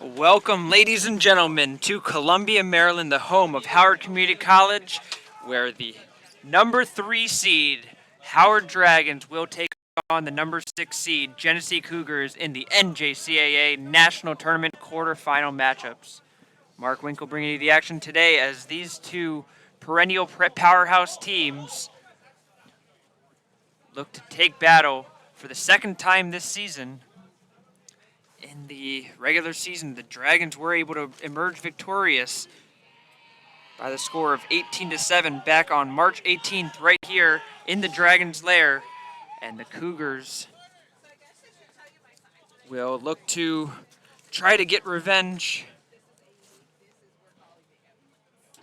Welcome, ladies and gentlemen, to Columbia, Maryland, the home of Howard Community College, where the number 3 seed, Howard Dragons, will take on the number 6 seed, Genesee Cougars, in the NJCAA National Tournament quarterfinal matchups. Mark Winkle bringing you the action today as these two perennial powerhouse teams look to take battle for the second time this season. In the regular season, the Dragons were able to emerge victorious by the score of 18-7 back on March 18th right here in the Dragons' lair. And the Cougars will look to try to get revenge.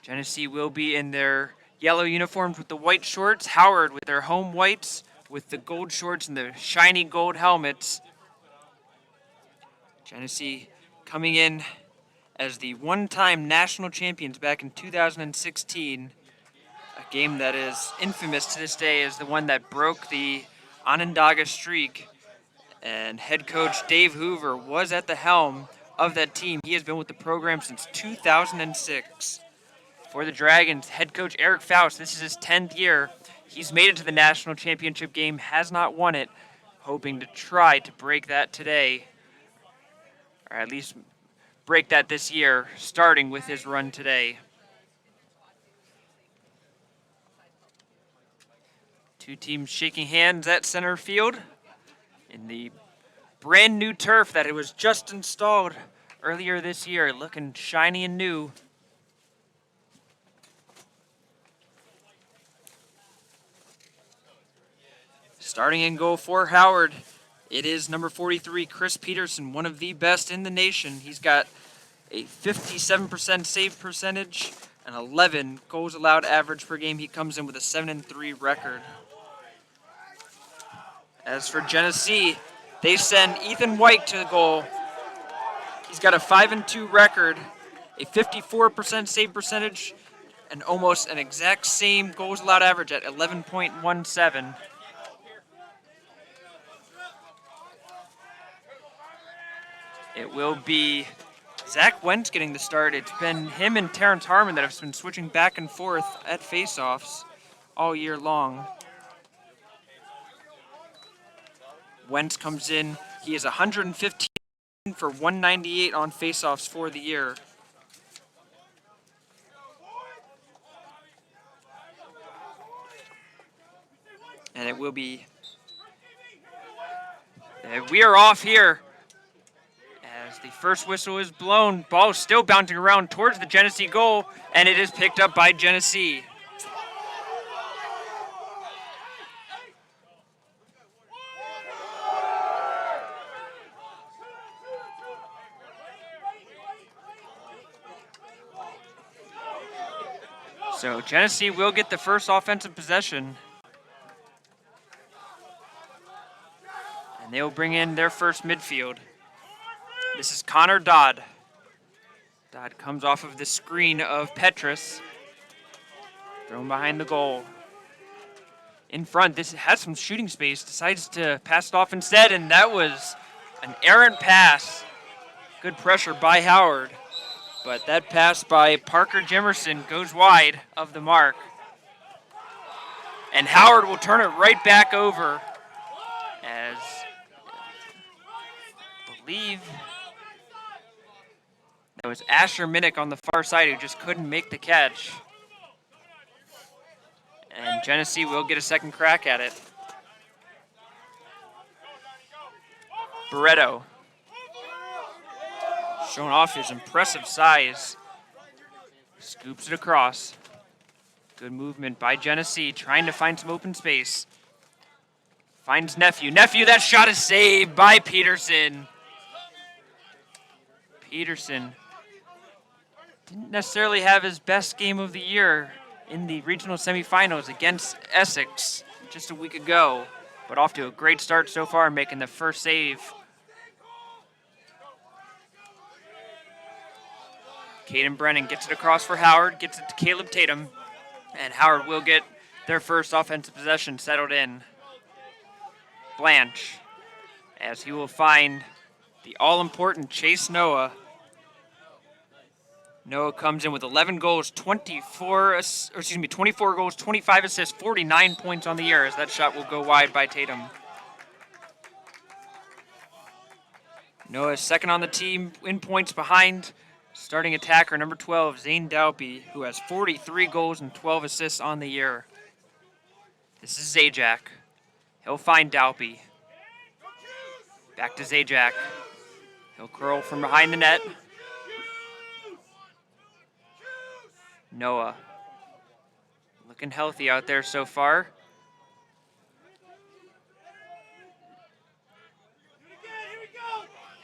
Genesee will be in their yellow uniforms with the white shorts. Howard with their home whites with the gold shorts and the shiny gold helmets. Genesee coming in as the one-time national champions back in 2016, a game that is infamous to this day as the one that broke the Onondaga streak, and head coach Dave Hoover was at the helm of that team. He has been with the program since 2006. For the Dragons, head coach Eric Faust, this is his 10th year. He's made it to the national championship game, has not won it, hoping to try to break that today, or at least break that this year, starting with his run today. Two teams shaking hands at center field in the brand new turf that it was just installed earlier this year, looking shiny and new. Starting in goal for Howard, it is number 43, Chris Peterson, one of the best in the nation. He's got a 57% save percentage and 11 goals allowed average per game. He comes in with a 7-3 record. As for Genesee, they send Ethan White to the goal. He's got a 5-2 record, a 54% save percentage, and almost an exact same goals allowed average at 11.17. It will be Zach Wentz getting the start. It's been him and Terrence Harmon that have been switching back and forth at faceoffs all year long. Wentz comes in. He is 115 for 198 on faceoffs for the year. And it will be... we are off here. As the first whistle is blown, ball is still bouncing around towards the Genesee goal, and it is picked up by Genesee. So Genesee will get the first offensive possession. And they will bring in their first midfield. This is Connor Dodd. Dodd comes off of the screen of Petrus. Thrown behind the goal. In front, this has some shooting space. Decides to pass it off instead, and that was an errant pass. Good pressure by Howard. But that pass by Parker Jimerson goes wide of the mark. And Howard will turn it right back over as I believe that was Asher Minnick on the far side who just couldn't make the catch. And Genesee will get a second crack at it. Barreto, showing off his impressive size, scoops it across. Good movement by Genesee, trying to find some open space. Finds Nephew. Nephew, that shot is saved by Peterson. Peterson didn't necessarily have his best game of the year in the regional semifinals against Essex just a week ago, but off to a great start so far, making the first save. Caden Brennan gets it across for Howard, gets it to Caleb Tatum, and Howard will get their first offensive possession settled in. Blanche, as he will find the all-important Chase Noah Noah comes in with 11 goals, 24 goals, 25 assists, 49 points on the year as that shot will go wide by Tatum. Noah is second on the team in points behind starting attacker number 12, Zane Dalpy, who has 43 goals and 12 assists on the year. This is Zajac. He'll find Dalpy. Back to Zajac. He'll curl from behind the net. Noah. Looking healthy out there so far.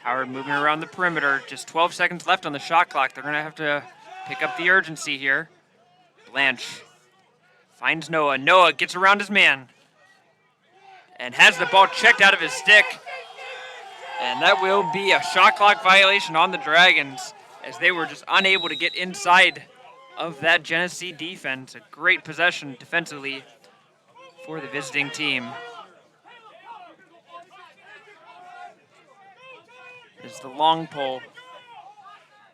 Howard moving around the perimeter. Just 12 seconds left on the shot clock. They're going to have to pick up the urgency here. Blanche finds Noah. Noah gets around his man and has the ball checked out of his stick. And that will be a shot clock violation on the Dragons as they were just unable to get inside of that Genesee defense. A great possession defensively for the visiting team. This is the long pole.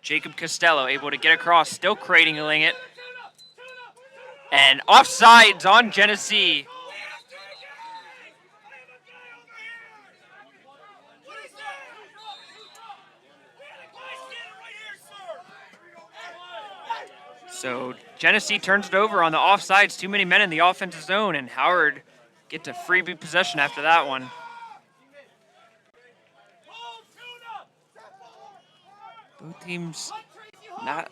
Jacob Costello able to get across, still cradling it. And offsides on Genesee. So Genesee turns it over on the offsides. Too many men in the offensive zone, and Howard gets a freebie possession after that one. Both teams not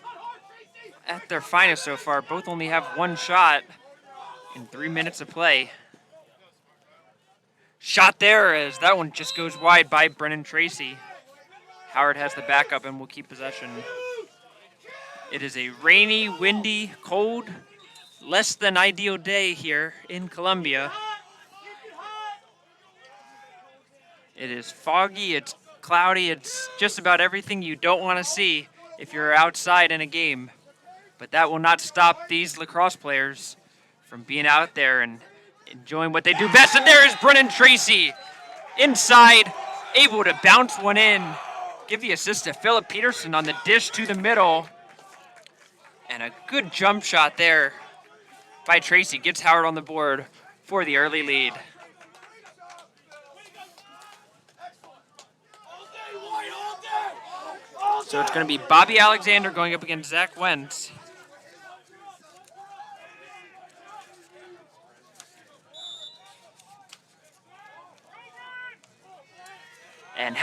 at their finest so far. Both only have one shot in 3 minutes of play. Shot there as that one just goes wide by Brennan Tracy. Howard has the backup and will keep possession. It is a rainy, windy, cold, less than ideal day here in Columbia. It is foggy, it's cloudy, it's just about everything you don't want to see if you're outside in a game. But that will not stop these lacrosse players from being out there and enjoying what they do best. And there is Brennan Tracy inside, able to bounce one in. Give the assist to Philip Peterson on the dish to the middle. And a good jump shot there by Tracy gets Howard on the board for the early lead. So it's going to be Bobby Alexander going up against Zach Wentz. And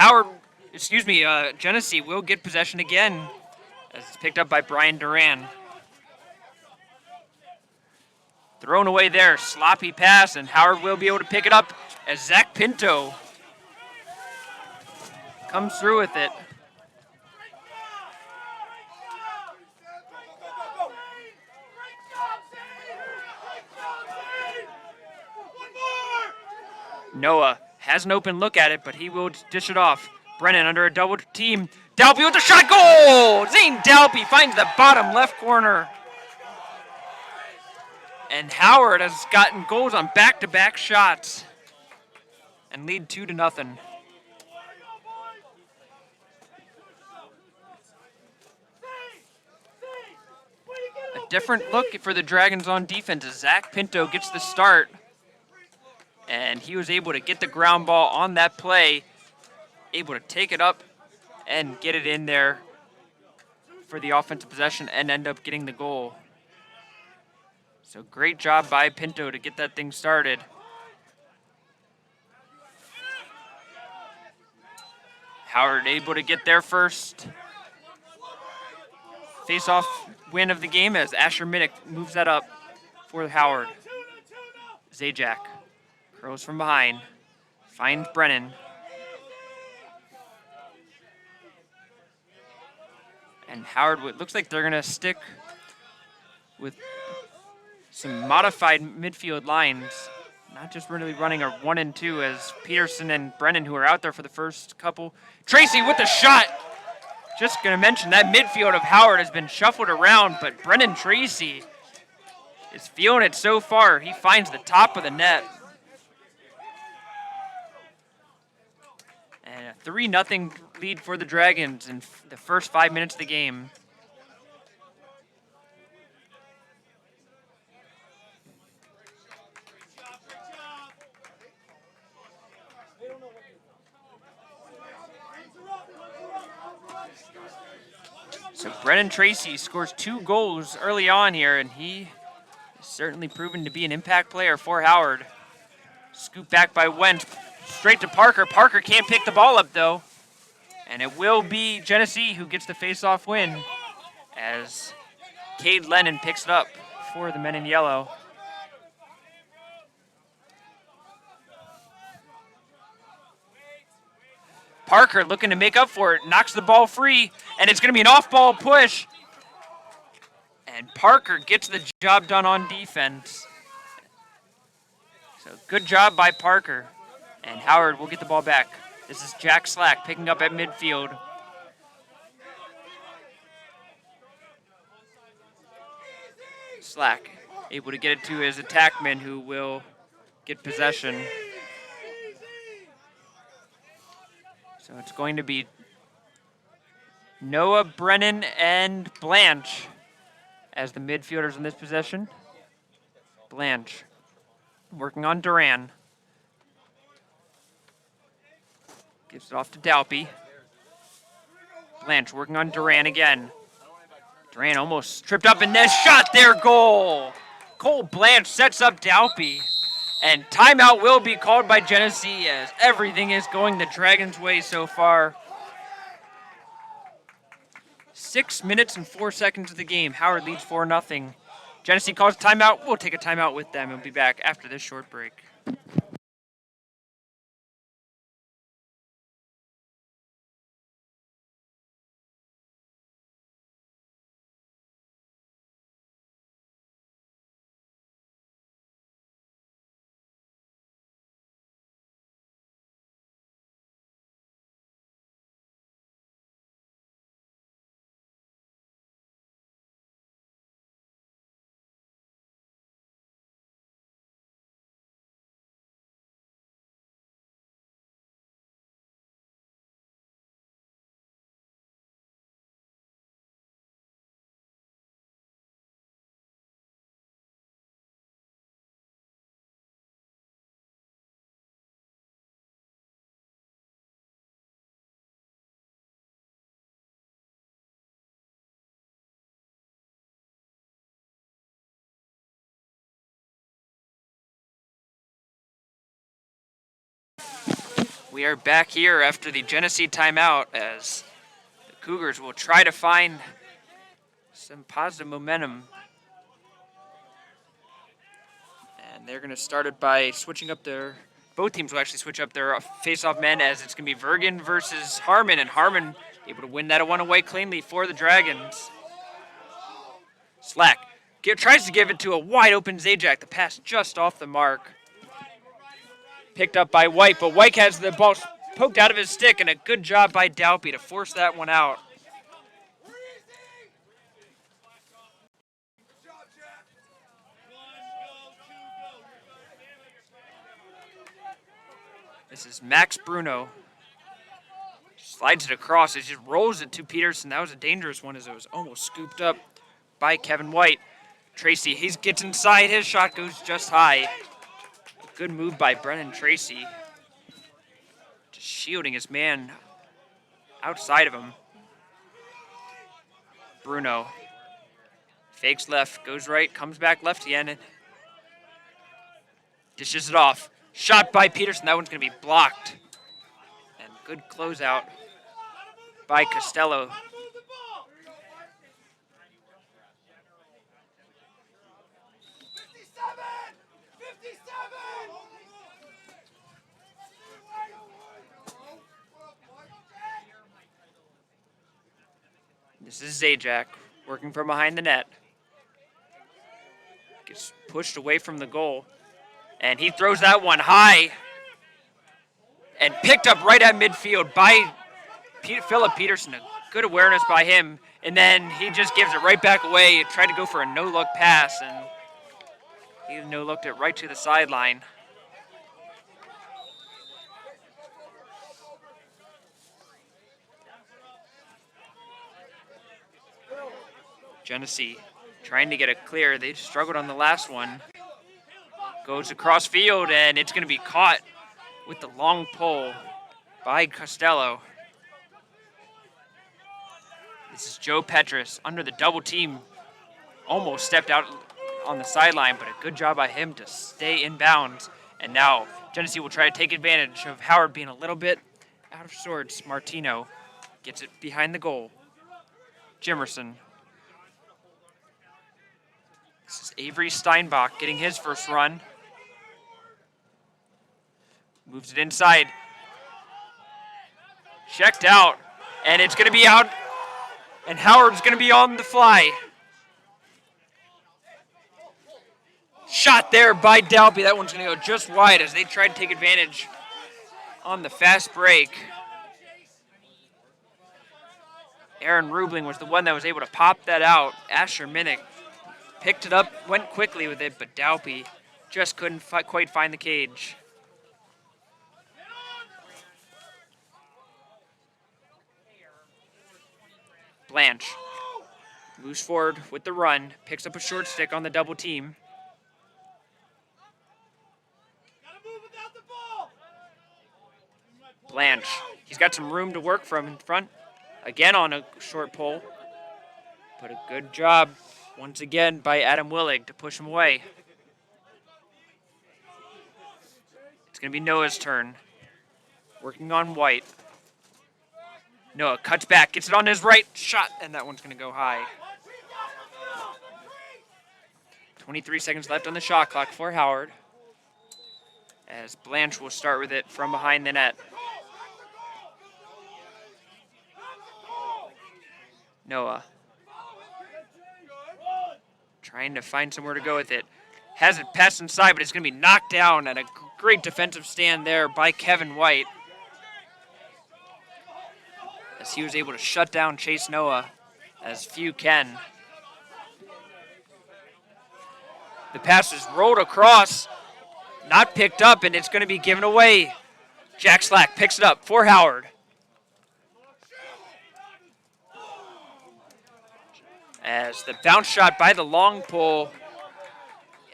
Genesee will get possession again as it's picked up by Brian Duran. Thrown away there, sloppy pass, and Howard will be able to pick it up as Zach Pinto comes through with it. Noah has an open look at it, but he will dish it off. Brennan under a double team. Dalpy with the shot. Goal! Zane Dalpy finds the bottom left corner. And Howard has gotten goals on back-to-back shots and lead 2-0. A different look for the Dragons on defense as Zach Pinto gets the start. And he was able to get the ground ball on that play, able to take it up and get it in there for the offensive possession and end up getting the goal. So great job by Pinto to get that thing started. Howard able to get there first. Face-off win of the game as Asher Minnick moves that up for Howard. Zajac curls from behind, finds Brennan. And Howard, looks like they're going to stick with some modified midfield lines, not just really running a 1 and 2 as Peterson and Brennan, who are out there for the first couple. Tracy with the shot. Just going to mention that midfield of Howard has been shuffled around, but Brennan Tracy is feeling it so far. He finds the top of the net. And a 3-0 lead for the Dragons in the first 5 minutes of the game. So Brennan Tracy scores 2 goals early on here, and he is certainly proven to be an impact player for Howard. Scoop back by Wentz, straight to Parker. Parker can't pick the ball up, though. And it will be Genesee who gets the face-off win as Cade Lennon picks it up for the men in yellow. Parker looking to make up for it, knocks the ball free, and it's going to be an off-ball push. And Parker gets the job done on defense. So good job by Parker. And Howard will get the ball back. This is Jack Slack picking up at midfield. Slack able to get it to his attackman, who will get possession. So it's going to be Noah, Brennan, and Blanche as the midfielders in this possession. Blanche working on Duran. Gives it off to Dalpy. Blanche working on Duran again. Duran almost tripped up and then shot there, goal. Cole Blanche sets up Dalpy. And timeout will be called by Genesee as everything is going the Dragons' way so far. 6 minutes and 4 seconds of the game. Howard leads 4-0. Genesee calls timeout. We'll take a timeout with them and we'll be back after this short break. We are back here after the Genesee timeout as the Cougars will try to find some positive momentum. And they're going to start it by switching up both teams will actually switch up their face-off men as it's going to be Vergen versus Harmon, and Harmon able to win that one away cleanly for the Dragons. Slack tries to give it to a wide-open Zajac. The pass just off the mark. Picked up by White, but White has the ball poked out of his stick, and a good job by Dalpy to force that one out. This is Max Bruno. Slides it across. It just rolls it to Peterson. That was a dangerous one as it was almost scooped up by Kevin White. Tracy, he gets inside. His shot goes just high. Good move by Brennan Tracy. Just shielding his man outside of him. Bruno fakes left, goes right, comes back left again, and dishes it off. Shot by Peterson. That one's going to be blocked. And good closeout by Costello. This is Zajac working from behind the net. Gets pushed away from the goal. And he throws that one high. And picked up right at midfield by Philip Peterson. A good awareness by him. And then he just gives it right back away. He tried to go for a no-look pass. And he no-looked it right to the sideline. Genesee trying to get it clear. They struggled on the last one. Goes across field, and it's going to be caught with the long pull by Costello. This is Joe Petrus under the double team. Almost stepped out on the sideline, but a good job by him to stay in bounds. And now Genesee will try to take advantage of Howard being a little bit out of sorts. Martino gets it behind the goal. Jimerson. This is Avery Steinbach getting his first run. Moves it inside. Checked out. And it's going to be out. And Howard's going to be on the fly. Shot there by Dalby. That one's going to go just wide as they try to take advantage on the fast break. Aaron Rubling was the one that was able to pop that out. Asher Minnick picked it up, went quickly with it, but Dalby just couldn't quite find the cage. Blanche moves forward with the run, picks up a short stick on the double team. Blanche, he's got some room to work from in front. Again on a short pole, but a good job once again by Adam Willig to push him away. It's going to be Noah's turn, working on White. Noah cuts back, gets it on his right shot, and that one's going to go high. 23 seconds left on the shot clock for Howard, as Blanche will start with it from behind the net. Noah trying to find somewhere to go with it. Has it passed inside, but it's going to be knocked down, and a great defensive stand there by Kevin White, as he was able to shut down Chase Noah, as few can. The pass is rolled across, not picked up, and it's going to be given away. Jack Slack picks it up for Howard. As the bounce shot by the long pole,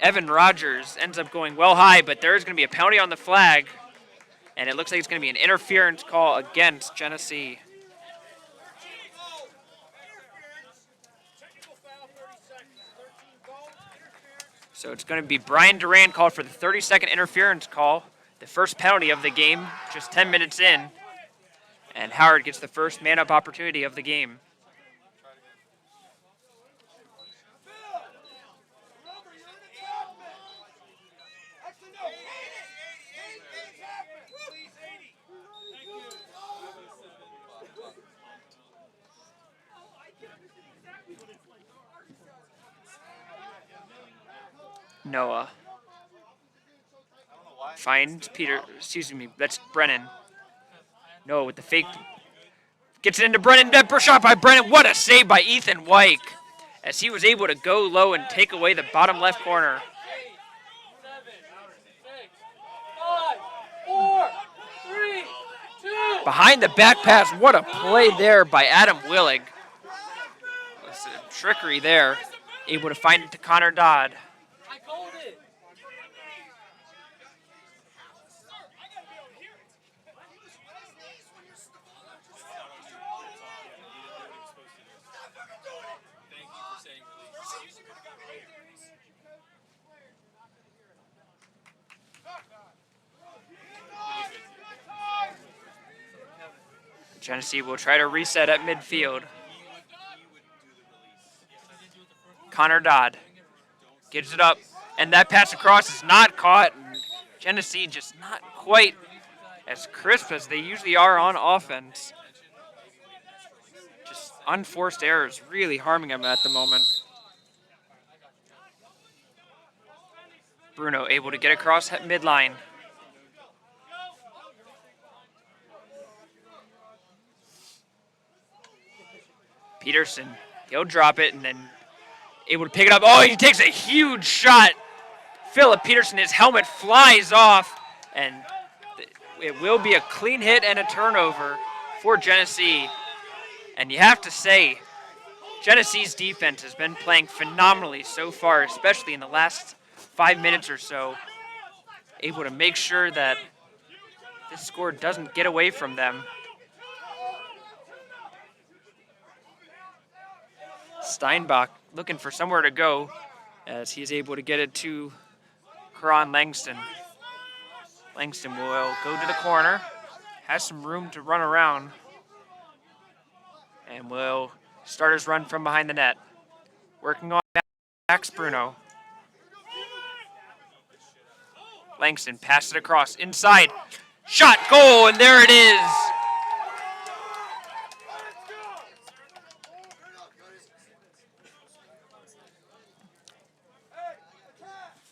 Evan Rogers ends up going well high, but there is going to be a penalty on the flag, and it looks like it's going to be an interference call against Genesee. So it's going to be Brian Duran called for the 30-second interference call, the first penalty of the game, just 10 minutes in, and Howard gets the first man-up opportunity of the game. Noah finds that's Brennan. Noah with the fake, gets it into Brennan, that shot by Brennan. What a save by Ethan Wyke, as he was able to go low and take away the bottom left corner. 5, 4, 3, 2. Behind the back pass, what a play there by Adam Willig. That's a trickery there, able to find it to Connor Dodd. Genesee will try to reset at midfield. Connor Dodd gives it up, and that pass across is not caught. Genesee just not quite as crisp as they usually are on offense. Just unforced errors really harming them at the moment. Bruno able to get across at midline. Peterson, he'll drop it and then able to pick it up. Oh, he takes a huge shot. Philip Peterson, his helmet flies off, and it will be a clean hit and a turnover for Genesee. And you have to say, Genesee's defense has been playing phenomenally so far, especially in the last 5 minutes or so, able to make sure that this score doesn't get away from them. Steinbach looking for somewhere to go as he's able to get it to Karan Langston. Langston will go to the corner, has some room to run around, and will start his run from behind the net. Working on Max Bruno. Langston passes it across, inside, shot, goal, and there it is.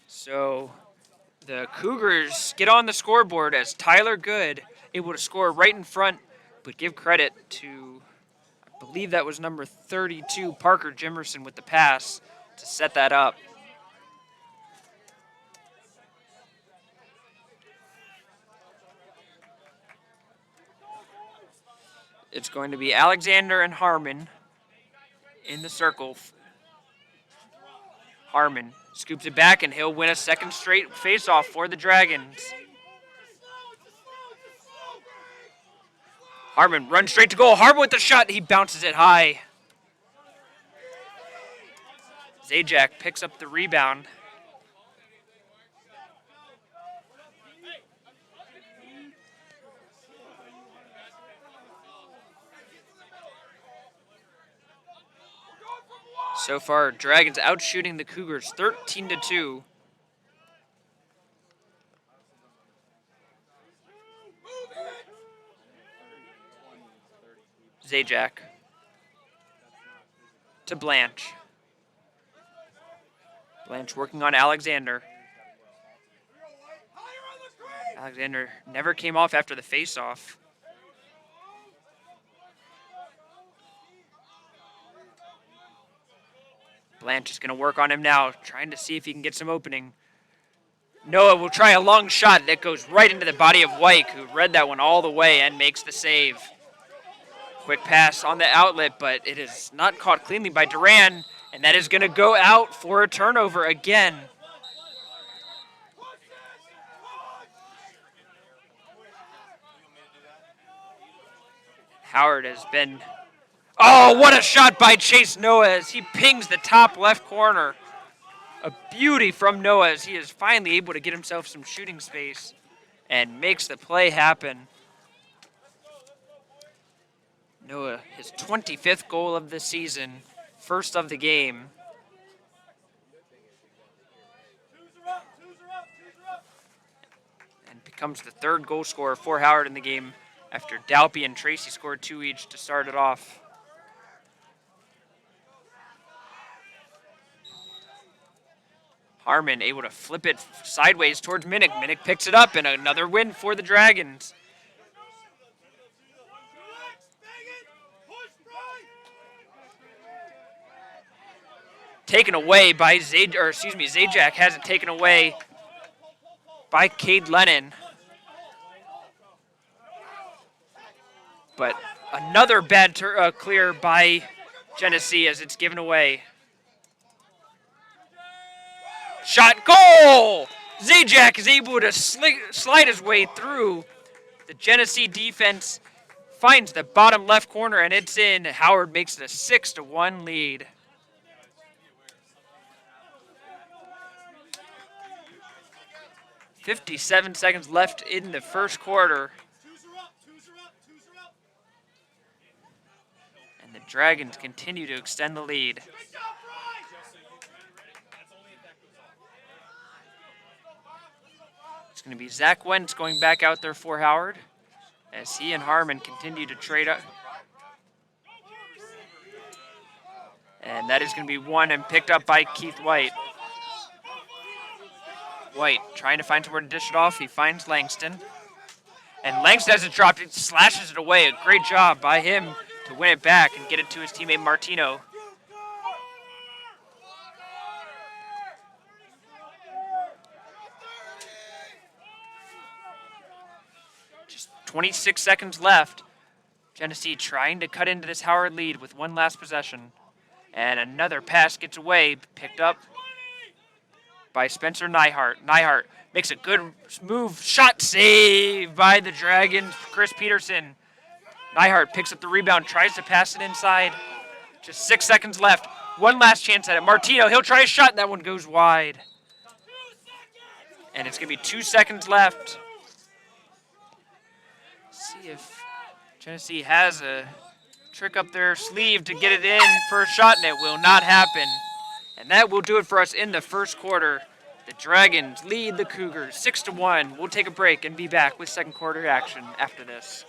So the Cougars get on the scoreboard as Tyler Good able to score right in front, but give credit to, I believe that was number 32, Parker Jimerson with the pass to set that up. It's going to be Alexander and Harmon in the circle. Harmon scoops it back, and he'll win a second straight faceoff for the Dragons. Harmon runs straight to goal. Harmon with the shot. He bounces it high. Zajac picks up the rebound. So far, Dragons outshooting the Cougars 13-2. Zajac to Blanche. Blanche working on Alexander. Alexander never came off after the face-off. Blanche is going to work on him now, trying to see if he can get some opening. Noah will try a long shot that goes right into the body of White, who read that one all the way and makes the save. Quick pass on the outlet, but it is not caught cleanly by Duran, and that is going to go out for a turnover again. Howard has been... Oh, what a shot by Chase Noah as he pings the top left corner. A beauty from Noah as he is finally able to get himself some shooting space and makes the play happen. Noah, his 25th goal of the season, first of the game. And becomes the third goal scorer for Howard in the game after Dalpy and Tracy scored 2 each to start it off. Harmon able to flip it sideways towards Minnick. Minnick picks it up, and another win for the Dragons. Taken away by Zajac has it taken away by Cade Lennon. But another bad clear by Genesee as it's given away. Shot, goal! Zajac is able to slide his way through. The Genesee defense finds the bottom left corner, and it's in. Howard makes it a 6-1 lead. .57 seconds left in the first quarter. And the Dragons continue to extend the lead. It's going to be Zach Wentz going back out there for Howard as he and Harmon continue to trade up. And that is going to be won and picked up by Keith White. White trying to find somewhere to dish it off. He finds Langston. And Langston has it dropped. It slashes it away. A great job by him to win it back and get it to his teammate Martino. Just 26 seconds left. Genesee trying to cut into this Howard lead with one last possession. And another pass gets away, picked up by Spencer Neihart. Neihart makes a good move. Shot save by the Dragons, Chris Peterson. Neihart picks up the rebound, tries to pass it inside. Just 6 seconds left. One last chance at it. Martino, he'll try a shot, and that one goes wide. And it's going to be 2 seconds left. See if Genesee has a trick up their sleeve to get it in for a shot, and it will not happen. And that will do it for us in the first quarter. The Dragons lead the Cougars 6-1. We'll take a break and be back with second quarter action after this.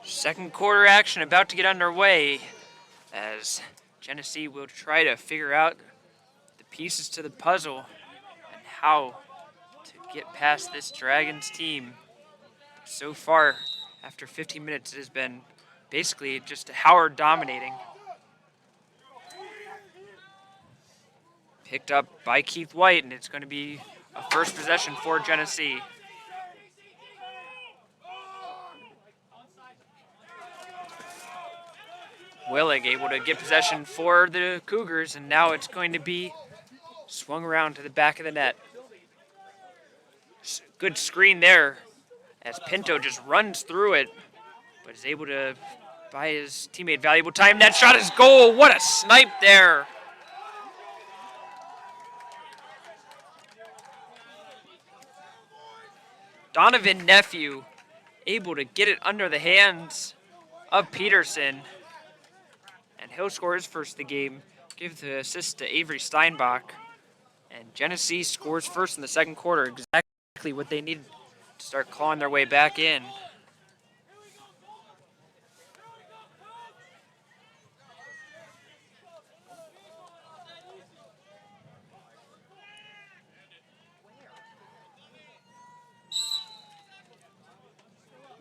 Second quarter action about to get underway as Genesee will try to figure out the pieces to the puzzle and how to get past this Dragons team. So far, after 15 minutes, it has been basically just Howard dominating. Picked up by Keith White, and it's going to be a first possession for Genesee. Willig able to get possession for the Cougars, and now it's going to be swung around to the back of the net. Good screen there as Pinto just runs through it, but is able to buy his teammate valuable time. That shot is goal. What a snipe there. Donovan Nephew able to get it under the hands of Peterson. And he'll score his first of the game. Give the assist to Avery Steinbach. And Genesee scores first in the second quarter. Exactly what they needed to start clawing their way back in.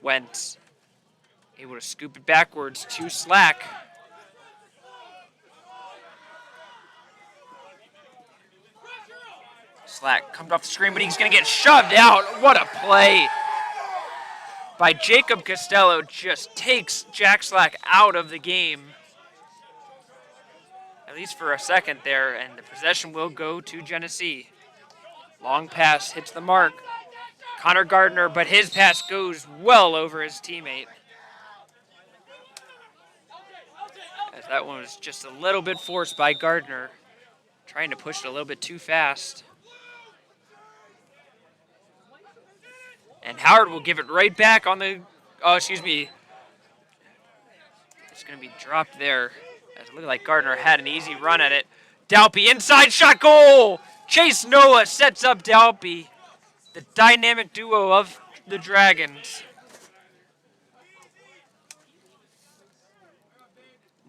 Wentz able to scoop it backwards to Slack. Slack comes off the screen, but he's going to get shoved out. What a play by Jacob Costello. Just takes Jack Slack out of the game, at least for a second there, and the possession will go to Genesee. Long pass hits the mark. Connor Gardner, but his pass goes well over his teammate. As that one was just a little bit forced by Gardner, trying to push it a little bit too fast. And Howard will give it right back on the, It's going to be dropped there. As it looked like Gardner had an easy run at it. Dalpy, inside shot, goal! Chase Noah sets up Dalpy, the dynamic duo of the Dragons.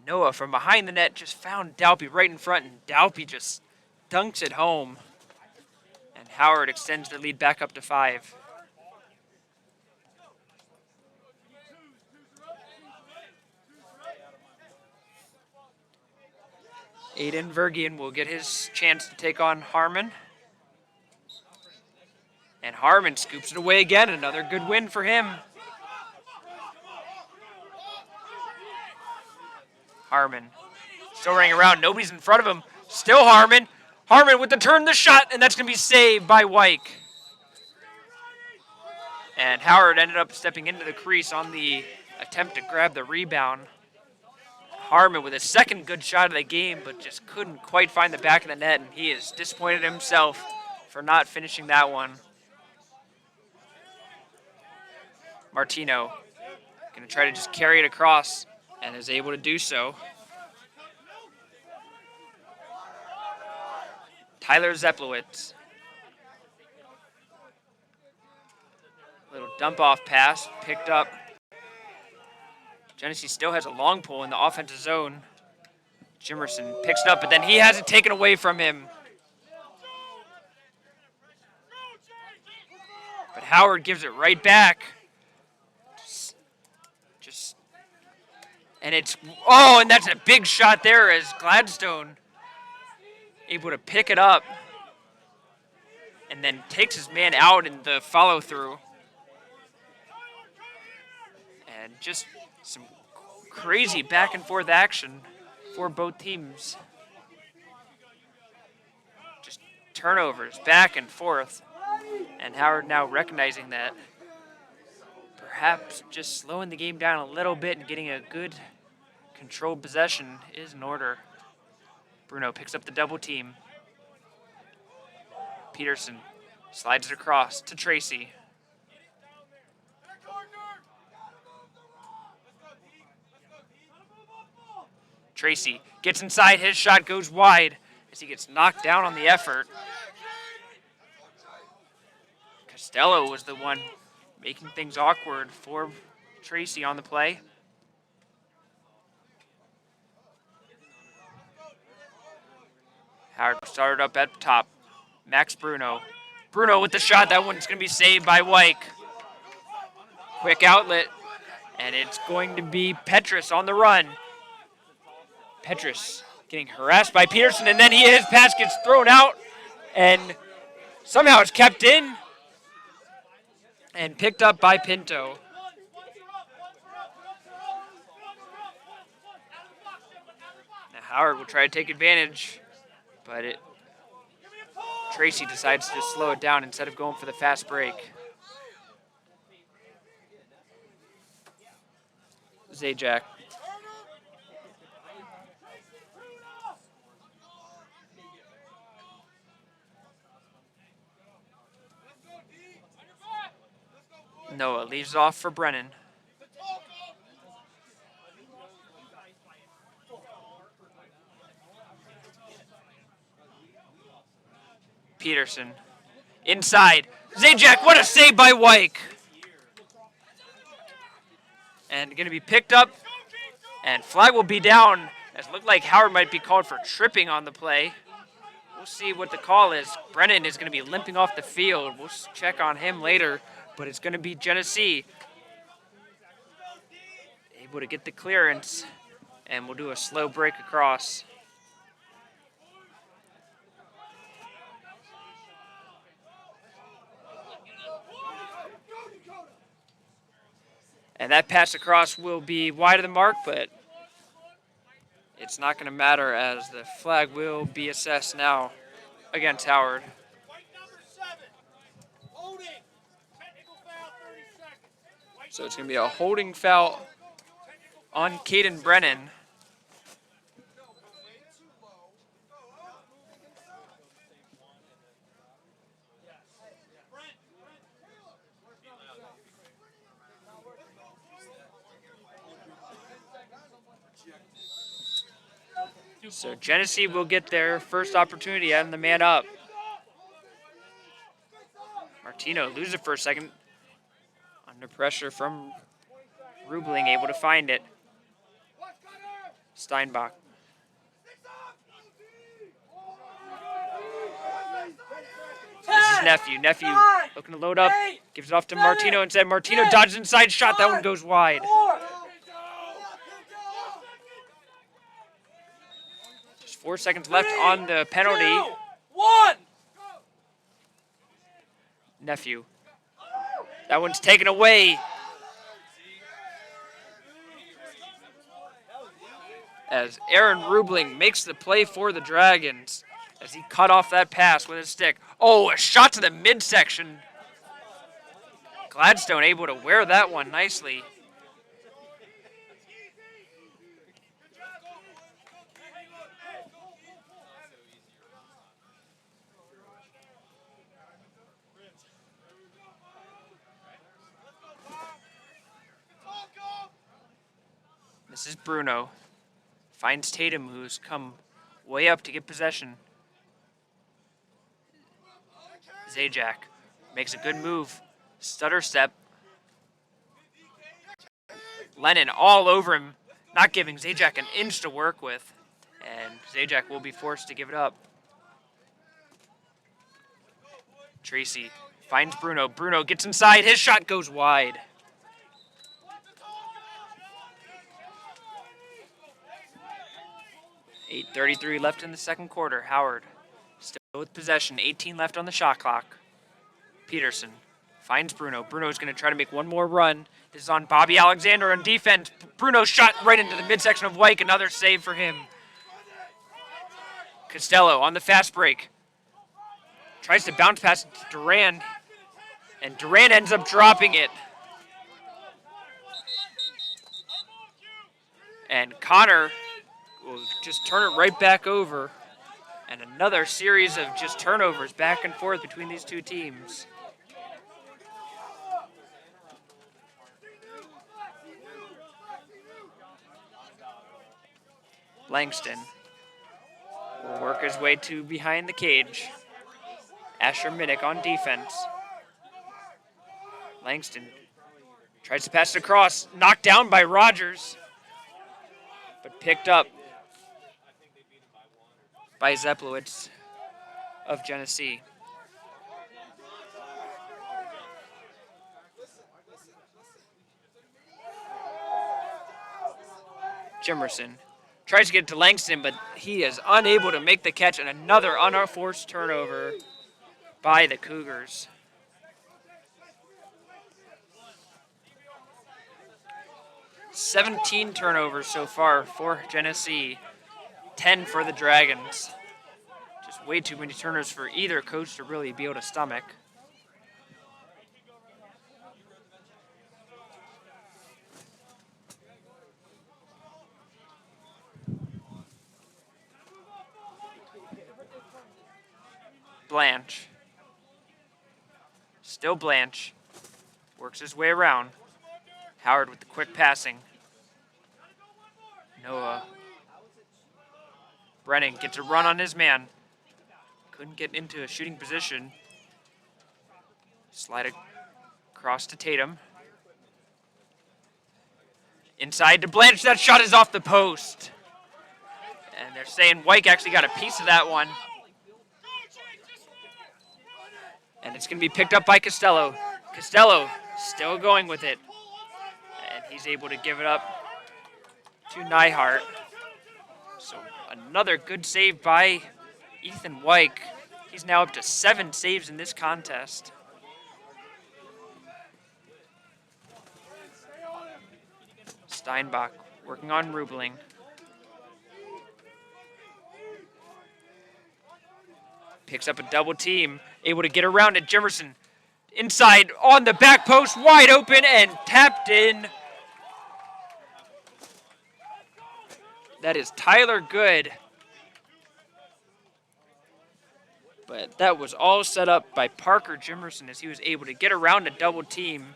Noah from behind the net just found Dalpy right in front, and Dalpy just dunks it home. And Howard extends the lead back up to 5. Aiden Vergian will get his chance to take on Harmon. And Harmon scoops it away again. Another good win for him. Harmon still running around. Nobody's in front of him. Still Harmon. Harmon with the turn, the shot, and that's going to be saved by Wyke. And Howard ended up stepping into the crease on the attempt to grab the rebound. Harmon with his second good shot of the game, but just couldn't quite find the back of the net, and he is disappointed himself for not finishing that one. Martino going to try to just carry it across, and is able to do so. Tyler Zeplowitz. Little dump-off pass, picked up. Genesee still has a long pull in the offensive zone. Jimerson picks it up, but then he has it taken away from him. But Howard gives it right back. And and that's a big shot there as Gladstone able to pick it up and then takes his man out in the follow-through. And just some crazy back-and-forth action for both teams. Just turnovers back and forth. And Howard now recognizing that perhaps just slowing the game down a little bit and getting a good controlled possession is in order. Bruno picks up the double team. Peterson slides it across to Tracy. Tracy gets inside, his shot goes wide as he gets knocked down on the effort. Costello was the one making things awkward for Tracy on the play. Howard started up at top. Max Bruno. Bruno with the shot. That one's going to be saved by Wyke. Quick outlet. And it's going to be Petrus on the run. Petrus getting harassed by Peterson. And then his pass gets thrown out. And somehow it's kept in. And picked up by Pinto. Now Howard will try to take advantage. But Tracy decides to slow it down instead of going for the fast break. Zajac. Noah leaves it off for Brennan. Peterson. Inside. Zajac, what a save by Wyke. And going to be picked up. And flag will be down. As it looked like Howard might be called for tripping on the play. We'll see what the call is. Brennan is going to be limping off the field. We'll check on him later. But it's going to be Genesee. Able to get the clearance. And we'll do a slow break across. And that pass across will be wide of the mark, but it's not going to matter as the flag will be assessed now against Howard. So it's going to be a holding foul on Caden Brennan. So Genesee will get their first opportunity and the man up. Martino loses it for a second. Under pressure from Rubling, able to find it. Steinbach. This is Nephew. Nephew looking to load up. Gives it off to Martino instead. Martino dodges inside shot. That one goes wide. 4 seconds left on the penalty. 2, 1. Nephew. That one's taken away. As Aaron Rubling makes the play for the Dragons as he cut off that pass with his stick. Oh, a shot to the midsection. Gladstone able to wear that one nicely. This is Bruno. Finds Tatum, who's come way up to get possession. Zajac makes a good move. Stutter step. Lennon all over him, not giving Zajac an inch to work with. And Zajac will be forced to give it up. Tracy finds Bruno. Bruno gets inside. His shot goes wide. .8:33 left in the second quarter. Howard still with possession. 18 left on the shot clock. Peterson finds Bruno. Bruno's going to try to make one more run. This is on Bobby Alexander on defense. Bruno shot right into the midsection of Wyke. Another save for him. Costello on the fast break. Tries to bounce past Duran. And Duran ends up dropping it. And Connor will just turn it right back over. And another series of just turnovers back and forth between these two teams. Langston will work his way to behind the cage. Asher Minnick on defense. Langston tries to pass it across, knocked down by Rogers, but picked up by Zeplowitz of Genesee. Jimerson tries to get it to Langston, but he is unable to make the catch, and another unforced turnover by the Cougars. $17 turnovers so far for Genesee, 10 for the Dragons. Just way too many turnovers for either coach to really be able to stomach. Blanche. Still Blanche. Works his way around. Howard with the quick passing. Noah. Brennan gets a run on his man. Couldn't get into a shooting position. Slide it across to Tatum. Inside to Blanche. That shot is off the post. And they're saying Wyke actually got a piece of that one. And it's going to be picked up by Costello. Costello still going with it. And he's able to give it up to Nyhart. So another good save by Ethan Wyke. He's now up to 7 saves in this contest. Steinbach working on Rubling. Picks up a double team, able to get around it. Jimerson inside on the back post, wide open and tapped in. That is Tyler Good. But that was all set up by Parker Jimerson as he was able to get around a double team.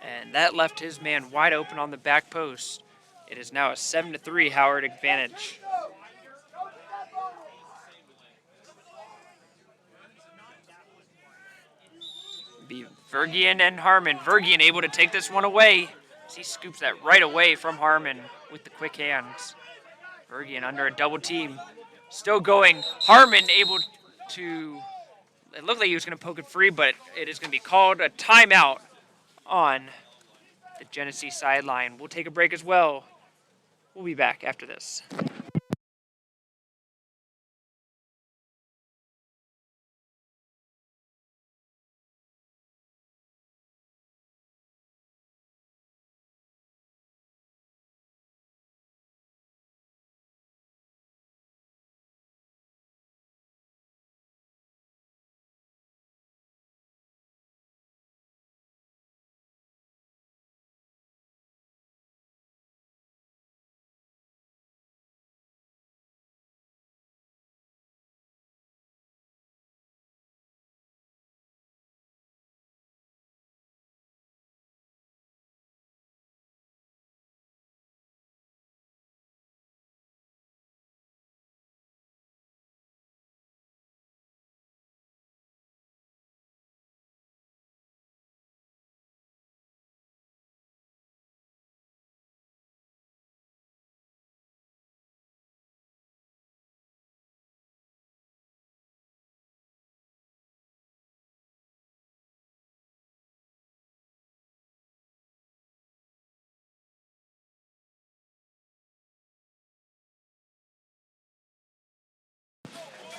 And that left his man wide open on the back post. It is now a 7-3 Howard advantage. Be Vergian and Harmon. Vergian able to take this one away. He scoops that right away from Harmon with the quick hands. Vergian under a double team. Still going. Harmon able to, it looked like he was going to poke it free, but it is going to be called a timeout on the Genesee sideline. We'll take a break as well. We'll be back after this.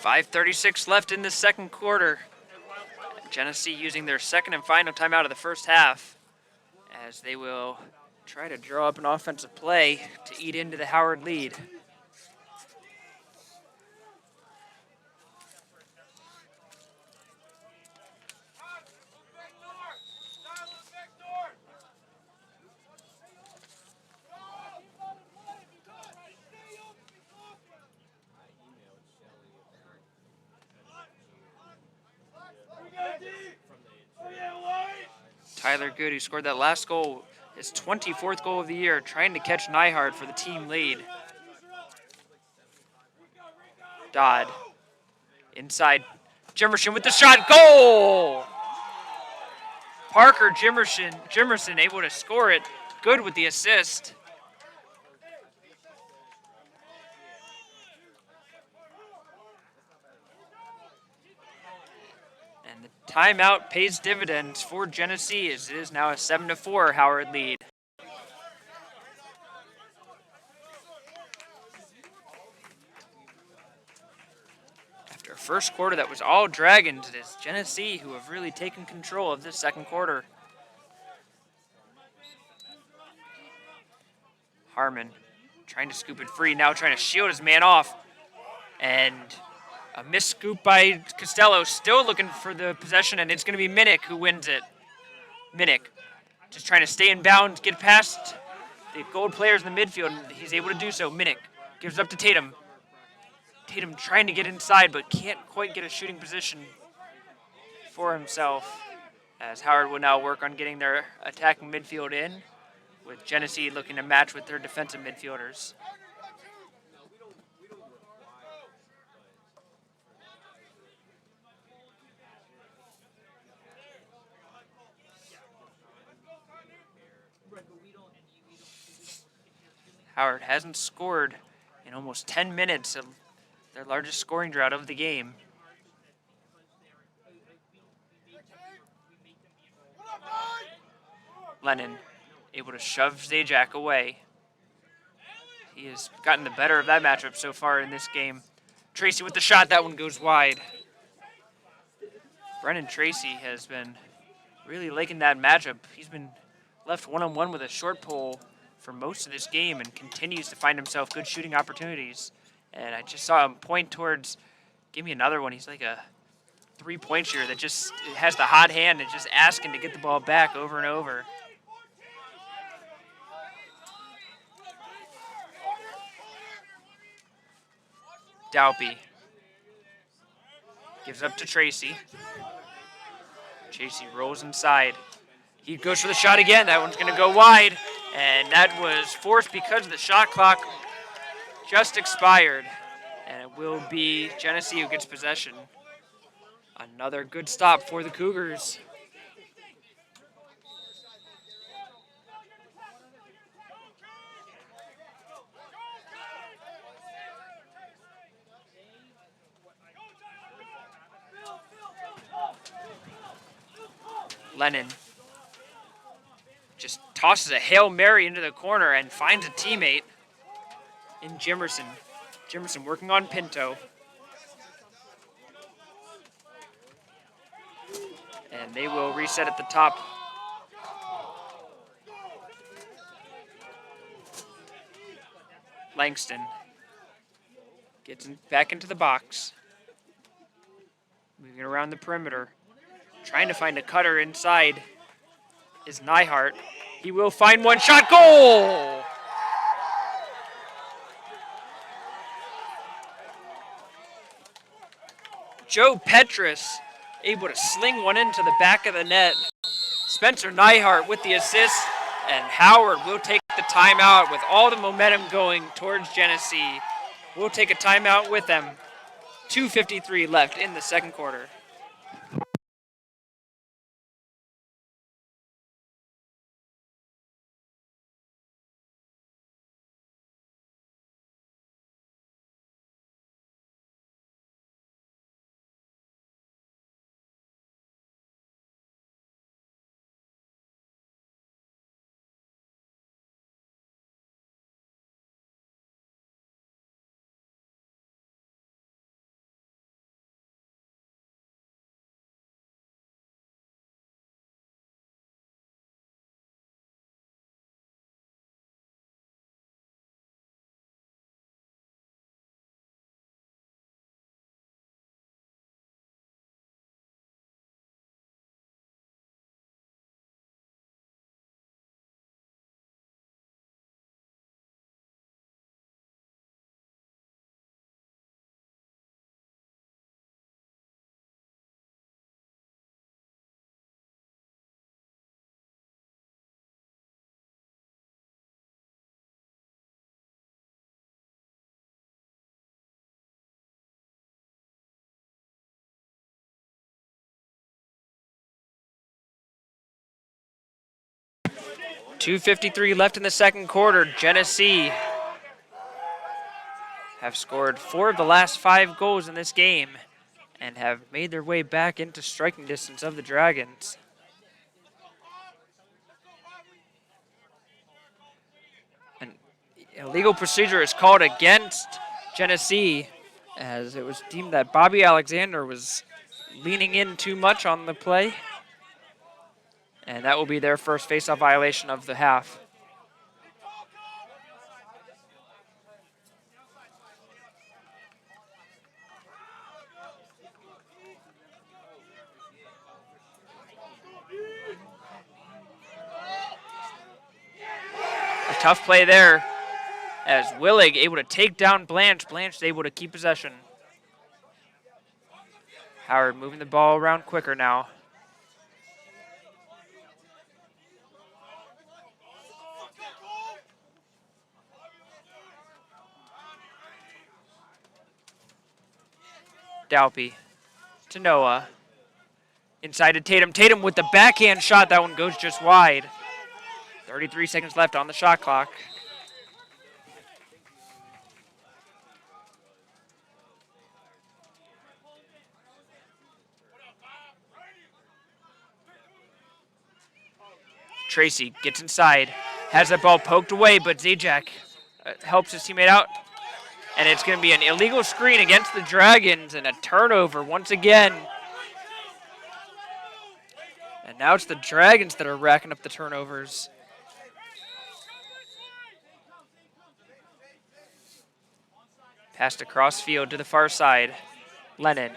.5:36 left in the second quarter. Genesee using their second and final timeout of the first half, as they will try to draw up an offensive play to eat into the Howard lead. Tyler Good, who scored that last goal, his 24th goal of the year, trying to catch Nyhard for the team lead. Dodd inside. Jimerson with the shot. Goal! Parker Jimerson able to score it. Good with the assist. And the timeout pays dividends for Genesee, as it is now a 7-4 Howard lead. After a first quarter that was all Dragons, it is Genesee who have really taken control of this second quarter. Harmon trying to scoop it free, now trying to shield his man off. And a missed scoop by Costello, still looking for the possession, and it's going to be Minnick who wins it. Minnick just trying to stay in bounds, get past the gold players in the midfield, and he's able to do so. Minnick gives it up to Tatum. Tatum trying to get inside, but can't quite get a shooting position for himself, as Howard will now work on getting their attacking midfield in, with Genesee looking to match with their defensive midfielders. Howard hasn't scored in almost 10 minutes of their largest scoring drought of the game. Lennon able to shove Zajac away. He has gotten the better of that matchup so far in this game. Tracy with the shot, that one goes wide. Brennan Tracy has been really liking that matchup. He's been left one-on-one with a short pole for most of this game and continues to find himself good shooting opportunities. And I just saw him point towards, give me another one. He's like a three-point shooter that just has the hot hand and just asking to get the ball back over and over. Dalby gives up to Tracy. Tracy rolls inside. He goes for the shot again. That one's going to go wide. And that was forced because the shot clock just expired. And it will be Genesee who gets possession. Another good stop for the Cougars. Lennon just tosses a Hail Mary into the corner and finds a teammate in Jimerson. Jimerson working on Pinto. And they will reset at the top. Langston gets back into the box. Moving around the perimeter. Trying to find a cutter inside is Nyhart. He will find one shot. Goal! Joe Petrus able to sling one into the back of the net. Spencer Nyhart with the assist, and Howard will take the timeout with all the momentum going towards Genesee. We'll take a timeout with them. 2:53 left in the second quarter. .253 left in the second quarter. Genesee have scored 4 of the last 5 goals in this game and have made their way back into striking distance of the Dragons. An illegal procedure is called against Genesee, as it was deemed that Bobby Alexander was leaning in too much on the play. And that will be their first face-off violation of the half. A tough play there, as Willig able to take down Blanche. Blanche is able to keep possession. Howard moving the ball around quicker now. Dalpy to Noah. Inside to Tatum. Tatum with the backhand shot. That one goes just wide. 33 seconds left on the shot clock. Tracy gets inside. Has that ball poked away, but Zajac helps his teammate out. And it's going to be an illegal screen against the Dragons and a turnover once again. And now it's the Dragons that are racking up the turnovers. Passed across field to the far side. Lennon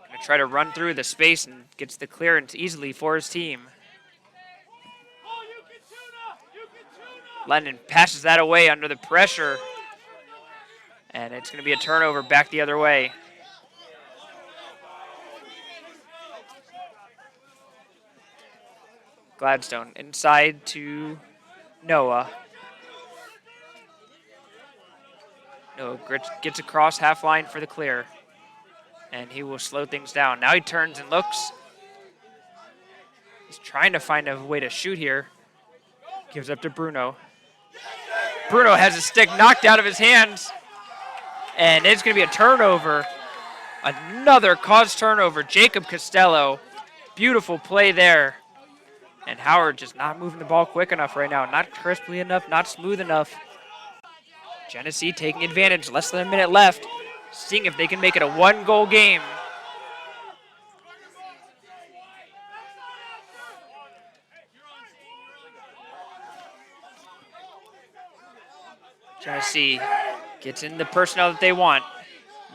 going to try to run through the space and gets the clearance easily for his team. Lennon passes that away under the pressure. And it's going to be a turnover back the other way. Gladstone inside to Noah. Noah gets across half line for the clear. And he will slow things down. Now he turns and looks. He's trying to find a way to shoot here. Gives up to Bruno. Bruno has his stick knocked out of his hands. And it's going to be a turnover. Another caused turnover. Jacob Costello. Beautiful play there. And Howard just not moving the ball quick enough right now. Not crisply enough, not smooth enough. Genesee taking advantage, less than a minute left. Seeing if they can make it a 1-goal game. Genesee gets in the personnel that they want.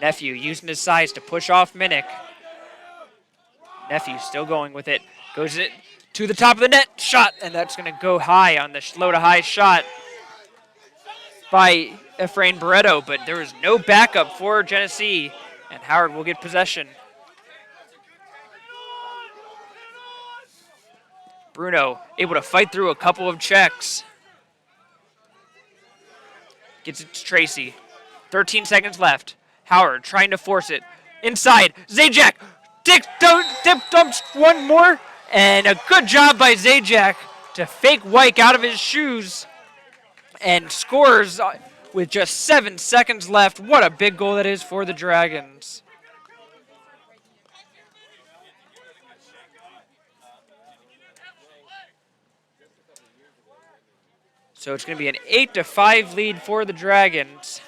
Nephew using his size to push off Minnick. Nephew still going with it. Goes it to the top of the net. Shot, and that's going to go high on the low to high shot by Efrain Barreto, but there was no backup for Genesee, and Howard will get possession. Bruno able to fight through a couple of checks. Gets it to Tracy. 13 seconds left. Howard trying to force it. Inside. Zajac dip dumps one more. And a good job by Zajac to fake Wyke out of his shoes. And scores with just 7 seconds left. What a big goal that is for the Dragons. So it's going to be an 8-5 lead for the Dragons.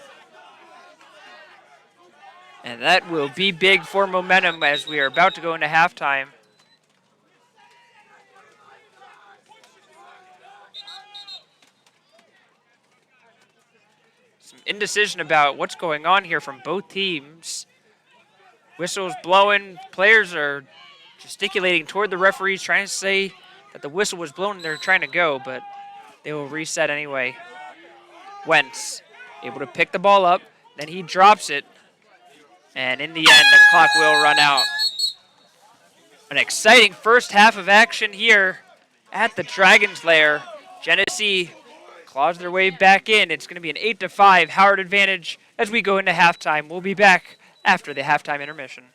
And that will be big for momentum as we are about to go into halftime. Some indecision about what's going on here from both teams. Whistles blowing, players are gesticulating toward the referees, trying to say that the whistle was blown and they're trying to go, but they will reset anyway. Wentz able to pick the ball up, then he drops it, and in the end, the clock will run out. An exciting first half of action here at the Dragons' Lair. Genesee claws their way back in. It's going to be an 8-5 Howard advantage as we go into halftime. We'll be back after the halftime intermission.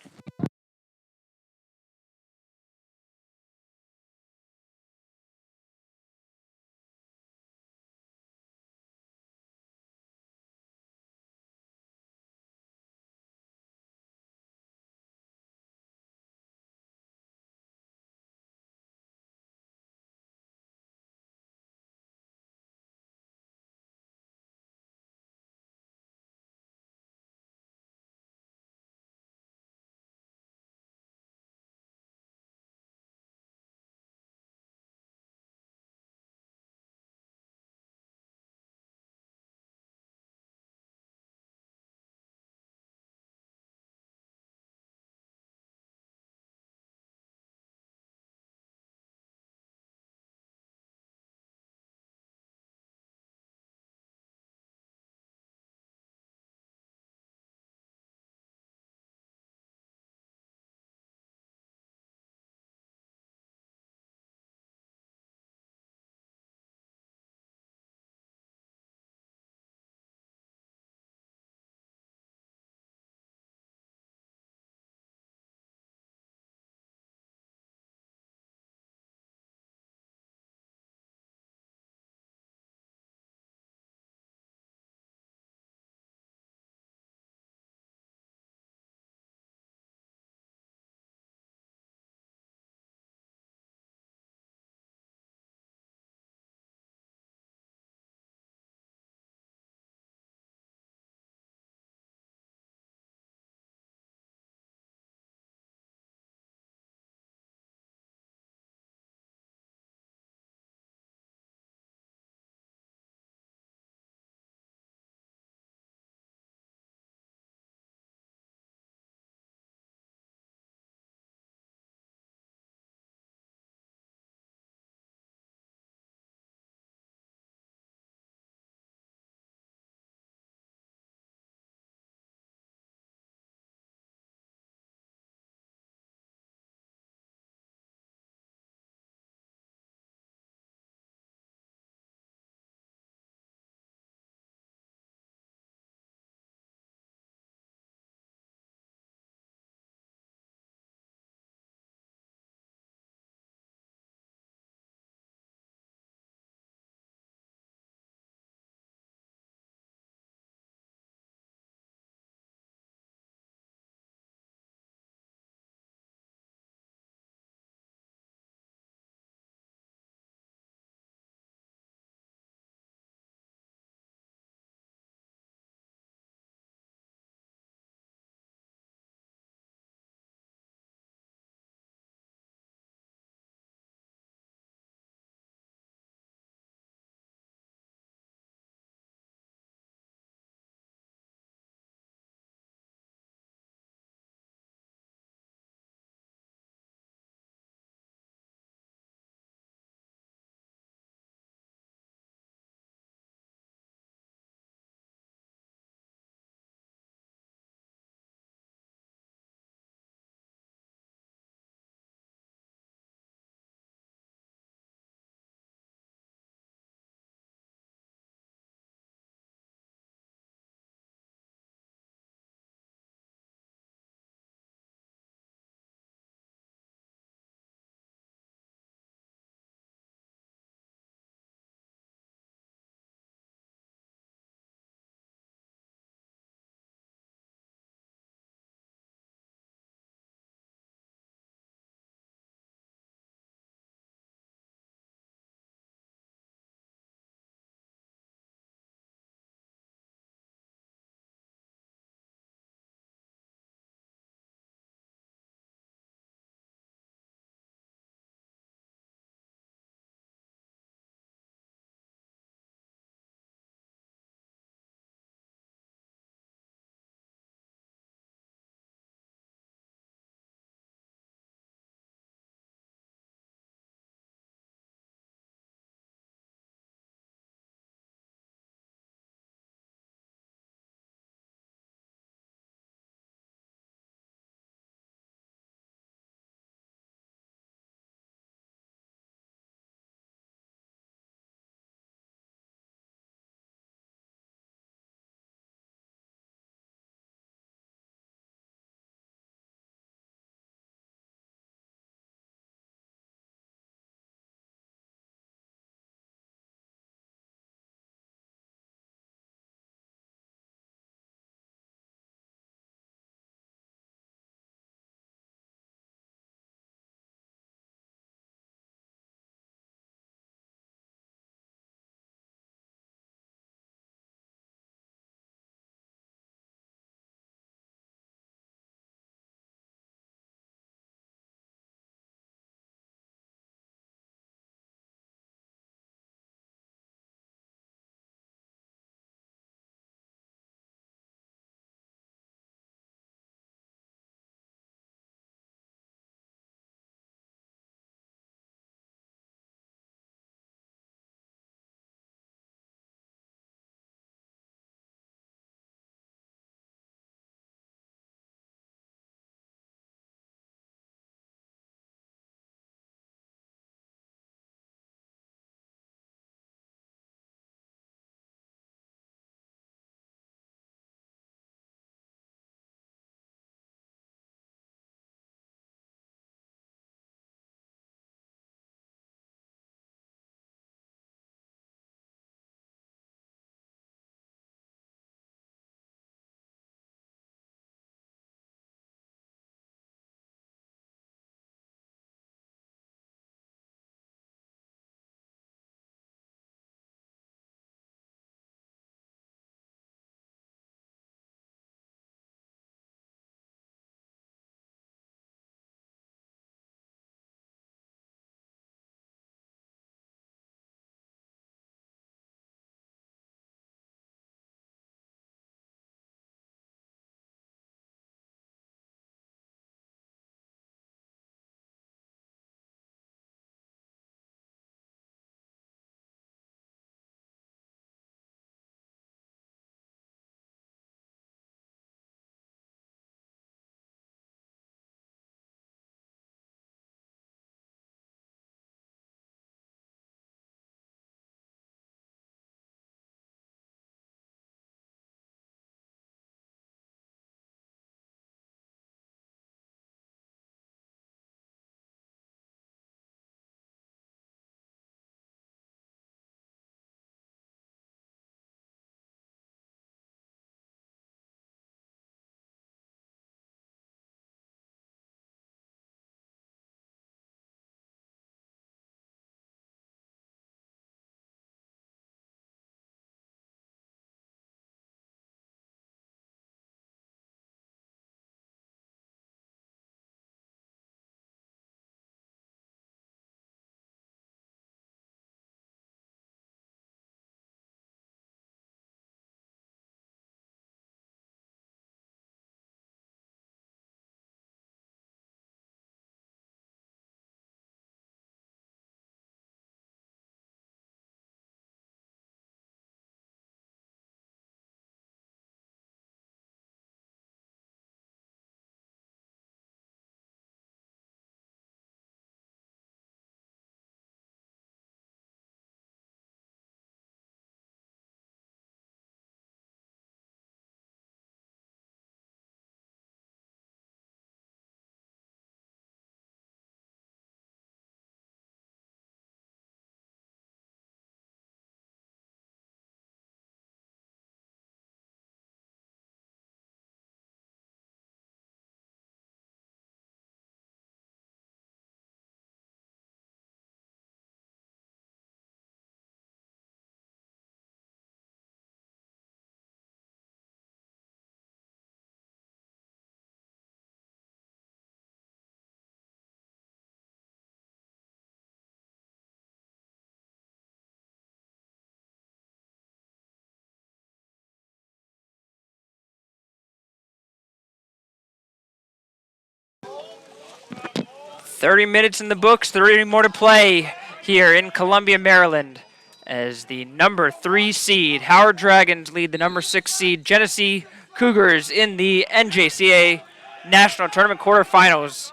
30 minutes in the books, 30 more to play here in Columbia, Maryland, as the number 3 seed Howard Dragons lead the number 6 seed Genesee Cougars in the NJCAA National Tournament quarterfinals.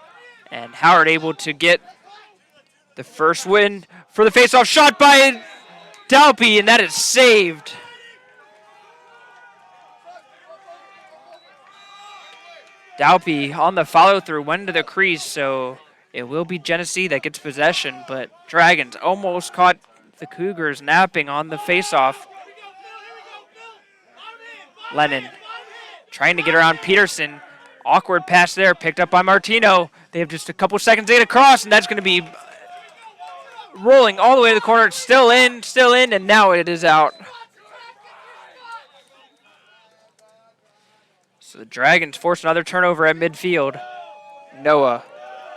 And Howard able to get the first win for the faceoff shot by Dalpy, and that is saved. Dalpy on the follow-through went to the crease, so it will be Genesee that gets possession, but Dragons almost caught the Cougars napping on the faceoff. Lennon trying to get around Peterson. Awkward pass there, picked up by Martino. They have just a couple seconds to get across, and that's going to be rolling all the way to the corner. It's still in, and now it is out. So the Dragons force another turnover at midfield. Noah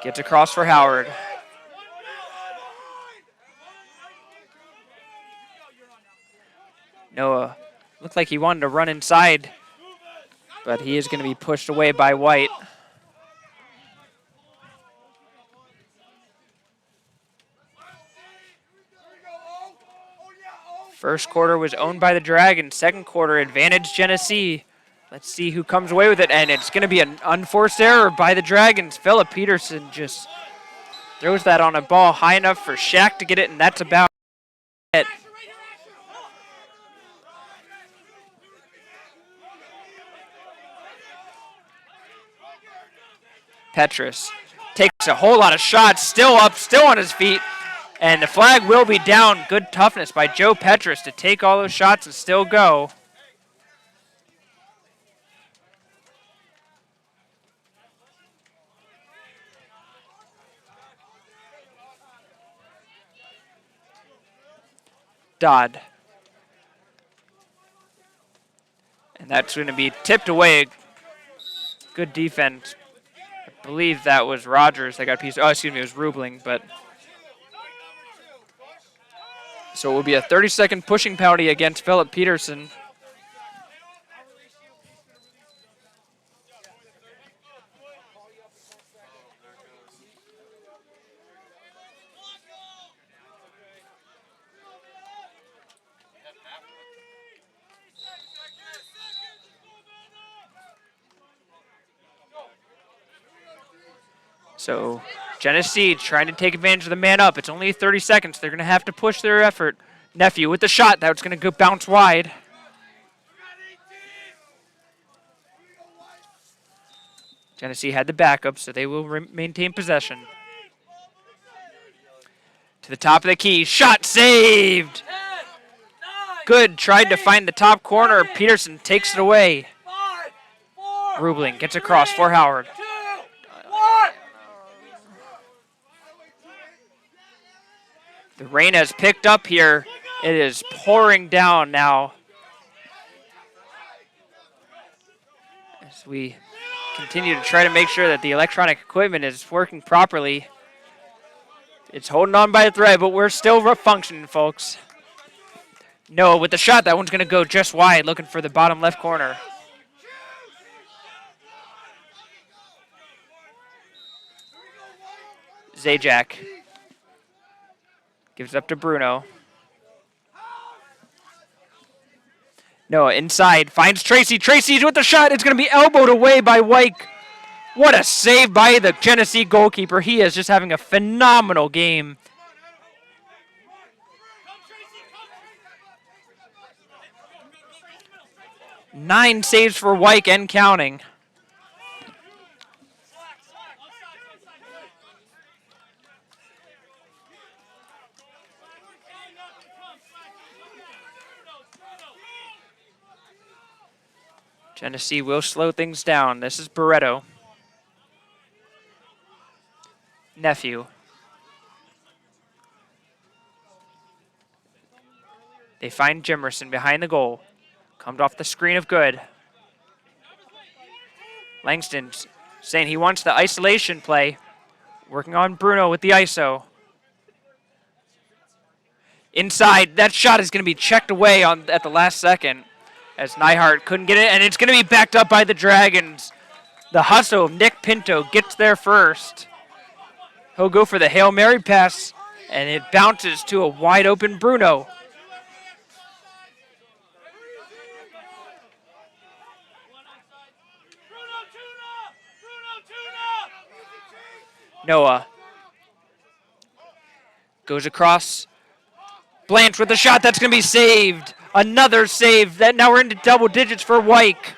gets across for Howard. Noah looked like he wanted to run inside, but he is going to be pushed away by White. First quarter was owned by the Dragons. Second quarter, advantage Genesee. Let's see who comes away with it, and it's going to be an unforced error by the Dragons. Philip Peterson just throws that on a ball high enough for Shaq to get it, and that's about it. Petrus takes a whole lot of shots, still up, still on his feet, and the flag will be down. Good toughness by Joe Petrus to take all those shots and still go. Dodd. And that's going to be tipped away. Good defense. I believe that was Rogers that got a piece. Oh, excuse me, it was Rubling, but. So it will be a 30-second pushing penalty against Philip Peterson. So Genesee trying to take advantage of the man up. It's only 30 seconds. They're going to have to push their effort. Nephew with the shot. That's going to go bounce wide. Genesee had the backup, so they will maintain possession. To the top of the key. Shot saved. Good. Tried to find the top corner. Peterson takes it away. Rubling gets across for Howard. The rain has picked up here. It is pouring down now. As we continue to try to make sure that the electronic equipment is working properly. It's holding on by a thread, but we're still functioning, folks. Noah with the shot. That one's going to go just wide, looking for the bottom left corner. Zajac gives it up to Bruno. Noah inside, finds Tracy. Tracy's with the shot. It's going to be elbowed away by White. What a save by the Genesee goalkeeper. He is just having a phenomenal game. Nine saves for White and counting. Genesee will slow things down. This is Barreto. Nephew. They find Jimerson behind the goal. Comes off the screen of Good. Langston saying he wants the isolation play. Working on Bruno with the ISO. Inside. That shot is going to be checked away at the last second, as Neihart couldn't get it, and it's going to be backed up by the Dragons. The hustle of Nick Pinto gets there first. He'll go for the Hail Mary pass, and it bounces to a wide open Bruno. Noah goes across. Blanche with the shot. That's going to be saved. Another save. Now we're into double digits for Wyke.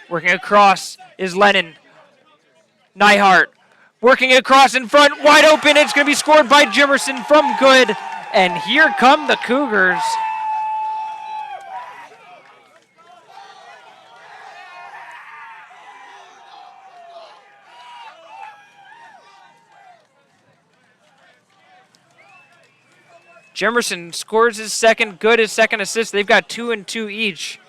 Working across is Lennon. Nyhart working across in front. Wide open. It's going to be scored by Jimerson from good. And here come the Cougars. Jimerson scores his second, good his second assist. They've got 2 and 2 each.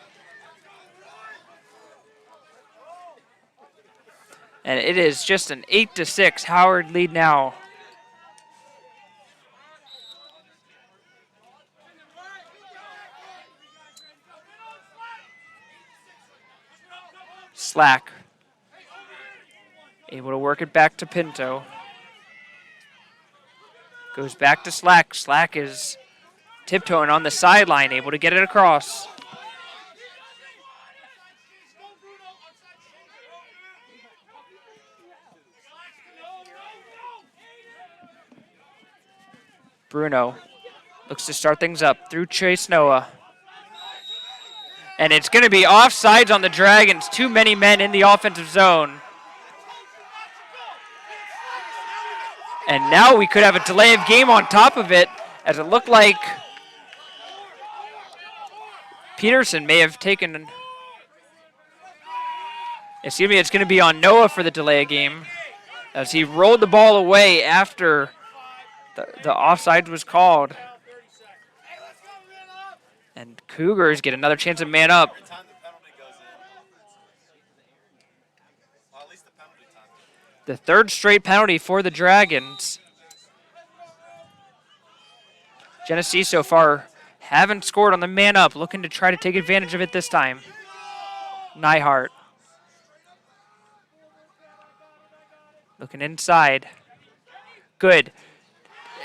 And it is just an 8-6 Howard lead now. Slack. Able to work it back to Pinto. Goes back to Slack. Slack is tiptoeing on the sideline, able to get it across. Bruno looks to start things up through Chase Noah. And it's going to be offsides on the Dragons. Too many men in the offensive zone. And now we could have a delay of game on top of it, as it looked like Peterson may have taken... Excuse me, it's going to be on Noah for the delay of game, as he rolled the ball away after the offside was called. And Cougars get another chance at man up. The third straight penalty for the Dragons. Genesee so far haven't scored on the man up, looking to try to take advantage of it this time. Nyhart. Looking inside. Good.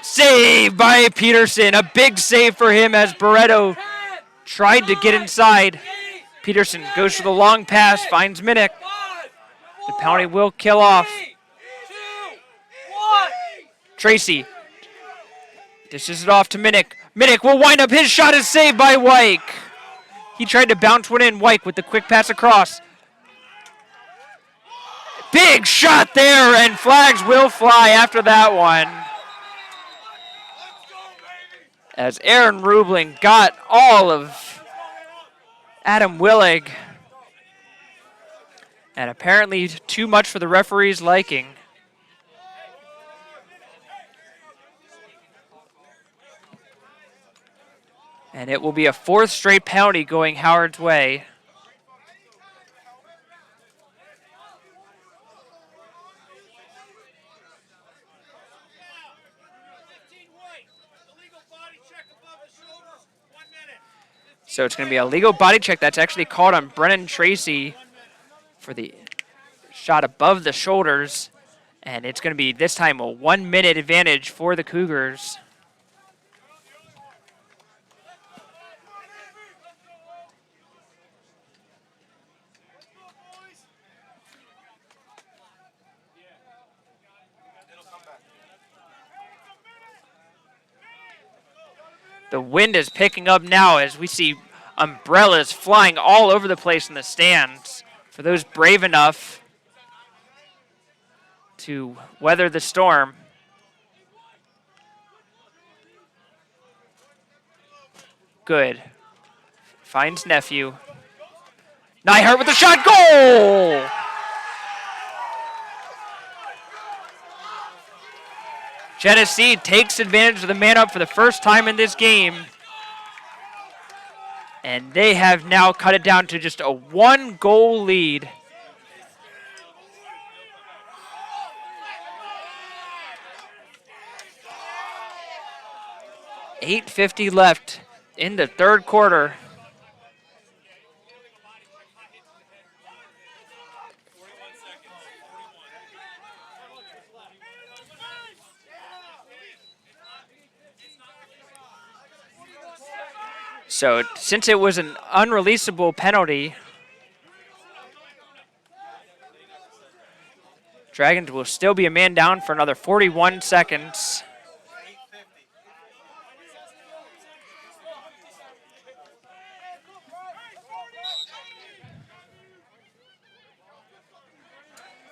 Save by Peterson. A big save for him as Barreto tried to get inside. Peterson goes for the long pass, finds Minnick. The penalty will kill off. Tracy dishes it off to Minnick. Minnick will wind up. His shot is saved by Wyke. He tried to bounce one in. Wyke with the quick pass across. Big shot there, and flags will fly after that one. As Aaron Rubling got all of Adam Willig. And apparently too much for the referee's liking. And it will be a fourth straight penalty going Howard's way. So it's going to be a legal body check that's actually called on Brennan Tracy for the shot above the shoulders. And it's going to be, this time, a 1 minute advantage for the Cougars. The wind is picking up now as we see umbrellas flying all over the place in the stands for those brave enough to weather the storm. Good. Finds Nephew. Nyhart with the shot. Goal! Genesee takes advantage of the man up for the first time in this game. And they have now cut it down to just a 1-goal lead. .850 left in the third quarter. So since it was an unreleasable penalty, Dragons will still be a man down for another 41 seconds.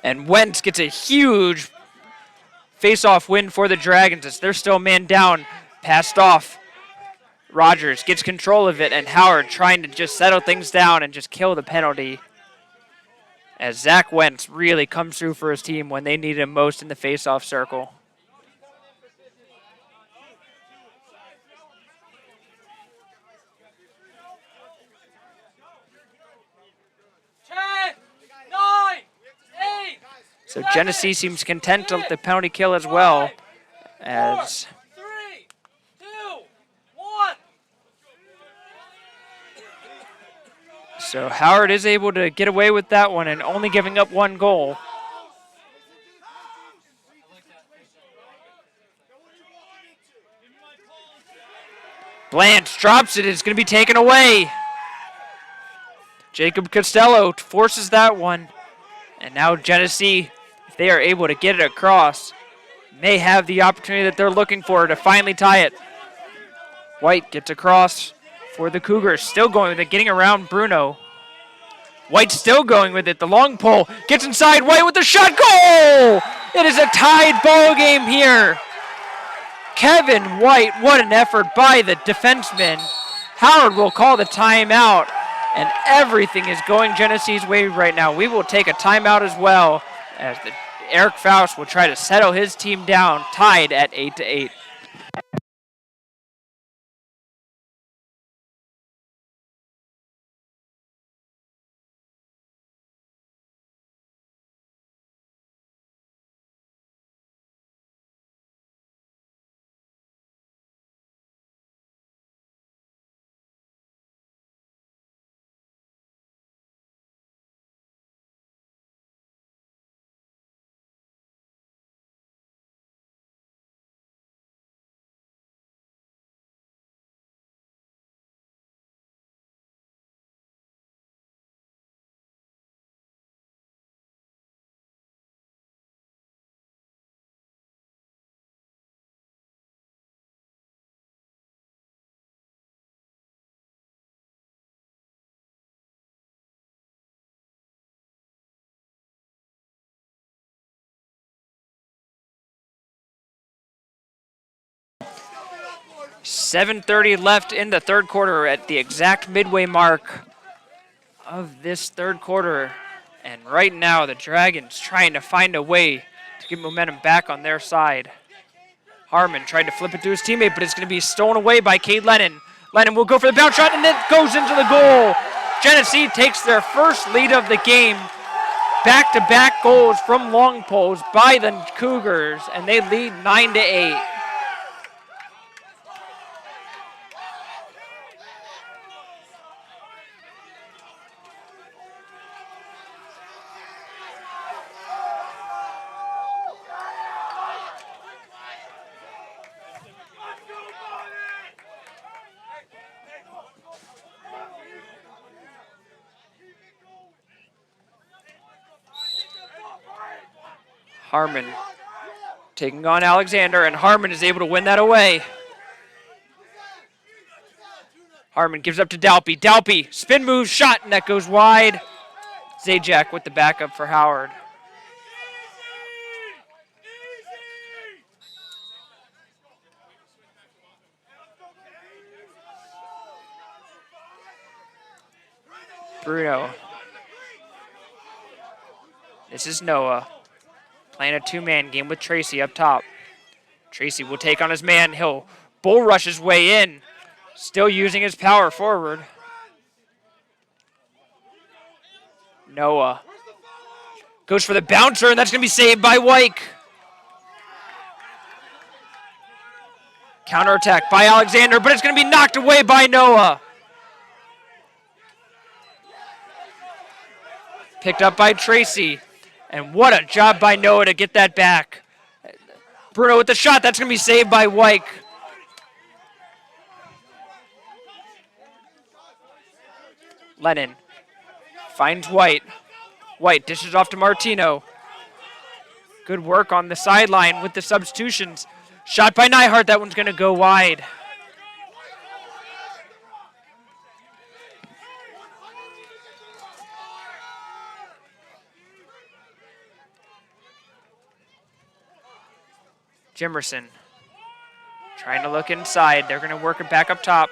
And Wentz gets a huge face-off win for the Dragons as they're still man down, passed off. Rogers gets control of it, and Howard trying to just settle things down and just kill the penalty as Zach Wentz really comes through for his team when they need him most in the face-off circle. So Genesee seems content with the penalty kill as well, as 3, 2, 1. so Howard is able to get away with that one and only giving up 1 goal. Blanche drops it. It's going to be taken away. Jacob Costello forces that one. And now Genesee, if they are able to get it across, may have the opportunity that they're looking for to finally tie it. White gets across for the Cougars. Still going with it, getting around Bruno. White still going with it. The long pole gets inside. White with the shot. Goal! It is a tied ball game here. Kevin White, what an effort by the defenseman. Howard will call the timeout. And everything is going Genesee's way right now. We will take a timeout as well as Eric Faust will try to settle his team down, tied at 8-8. .7:30 left in the third quarter at the exact midway mark of this third quarter. And right now, the Dragons trying to find a way to get momentum back on their side. Harmon tried to flip it to his teammate, but it's going to be stolen away by Cade Lennon. Lennon will go for the bounce shot, and it goes into the goal. Genesee takes their first lead of the game. Back-to-back goals from long poles by the Cougars, and they lead 9-8. Harmon taking on Alexander, and Harmon is able to win that away. Harmon gives up to Dalpy. Dalpy, spin move, shot, and that goes wide. Zajac with the backup for Howard. Bruno. This is Noah. Playing a two-man game with Tracy up top. Tracy will take on his man. He'll bull rush his way in. Still using his power forward. Noah goes for the bouncer, and that's going to be saved by Wyke. Counterattack by Alexander, but it's going to be knocked away by Noah. Picked up by Tracy. And what a job by Noah to get that back. Bruno with the shot. That's going to be saved by Wyke. Lennon finds White. White dishes off to Martino. Good work on the sideline with the substitutions. Shot by Neihart. That one's going to go wide. Jimerson trying to look inside. They're going to work it back up top.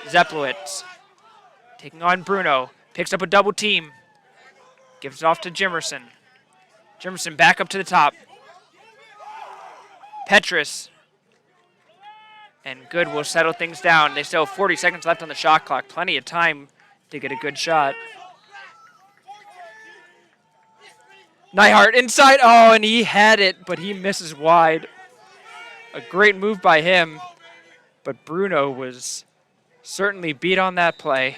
Zeplowitz taking on Bruno. Picks up a double team. Gives it off to Jimerson. Jimerson back up to the top. Petrus. And Good will settle things down. They still have 40 seconds left on the shot clock. Plenty of time to get a good shot. Neihart inside. Oh, and he had it, but he misses wide. A great move by him, but Bruno was certainly beat on that play.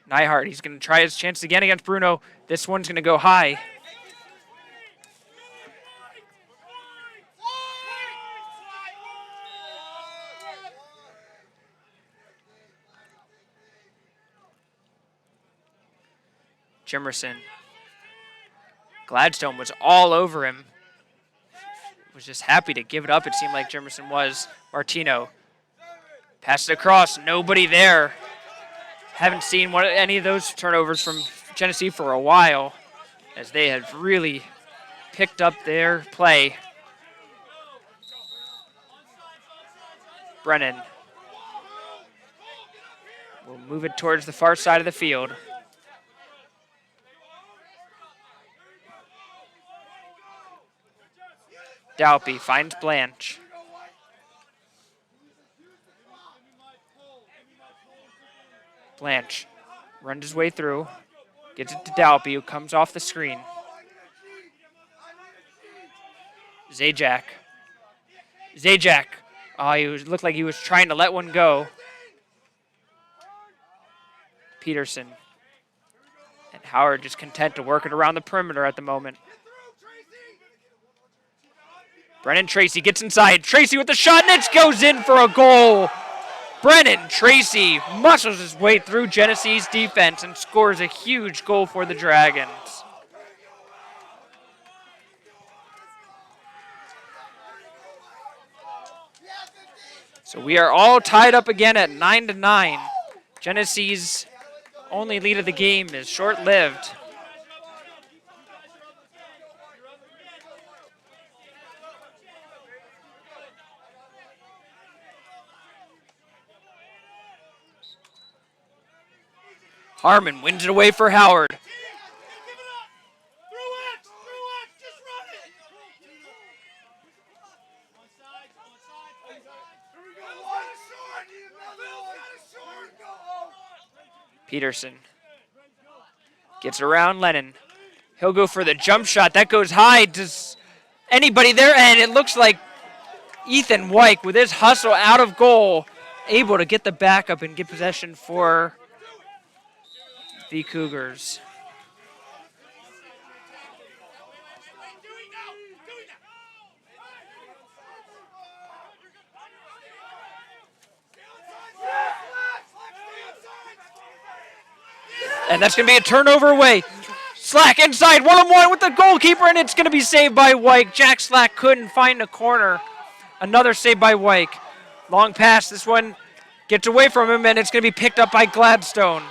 Neihart, he's going to try his chance again against Bruno. This one's going to go high. Jimerson. Gladstone was all over him. Was just happy to give it up, it seemed like Jimerson was. Martino. Passes it across. Nobody there. Haven't seen any of those turnovers from Genesee for a while, as they have really picked up their play. Brennan will move it towards the far side of the field. Dalpy finds Blanche. Blanche runs his way through, gets it to Dalpy, who comes off the screen. Zajac. Oh, looked like he was trying to let one go. Peterson. And Howard just content to work it around the perimeter at the moment. Brennan Tracy gets inside. Tracy with the shot, and it goes in for a goal. Brennan Tracy muscles his way through Genesee's defense and scores a huge goal for the Dragons. So we are all tied up again at 9-9. Genesee's only lead of the game is short-lived. Harmon wins it away for Howard. Peterson gets around Lennon. He'll go for the jump shot. That goes high. Does anybody there? And it looks like Ethan Wyke, with his hustle out of goal, able to get the backup and get possession for the Cougars. And that's going to be a turnover away. Slack inside, one-on-one with the goalkeeper, and it's going to be saved by Wyke. Jack Slack couldn't find a corner. Another save by Wyke. Long pass, this one gets away from him, and it's going to be picked up by Gladstone.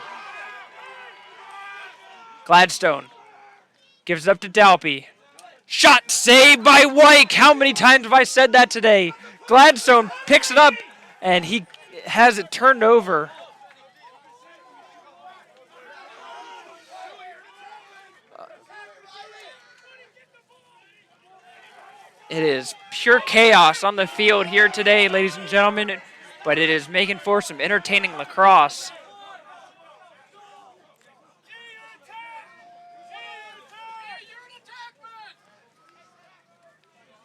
Gladstone gives it up to Dalpy. Shot saved by Wyke. How many times have I said that today? Gladstone picks it up, and he has it turned over. It is pure chaos on the field here today, ladies and gentlemen, but it is making for some entertaining lacrosse.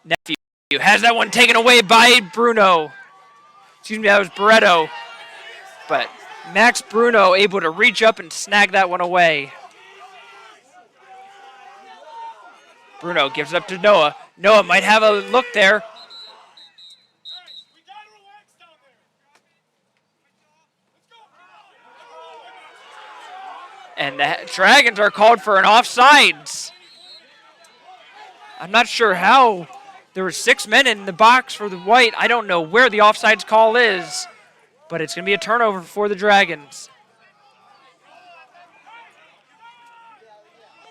Nephew has that one taken away by Bruno. Excuse me, that was Barreto. But Max Bruno able to reach up and snag that one away. Bruno gives it up to Noah. Noah might have a look there. And the Dragons are called for an offsides. I'm not sure how. There were 6 men in the box for the White. I don't know where the offsides call is, but it's going to be a turnover for the Dragons.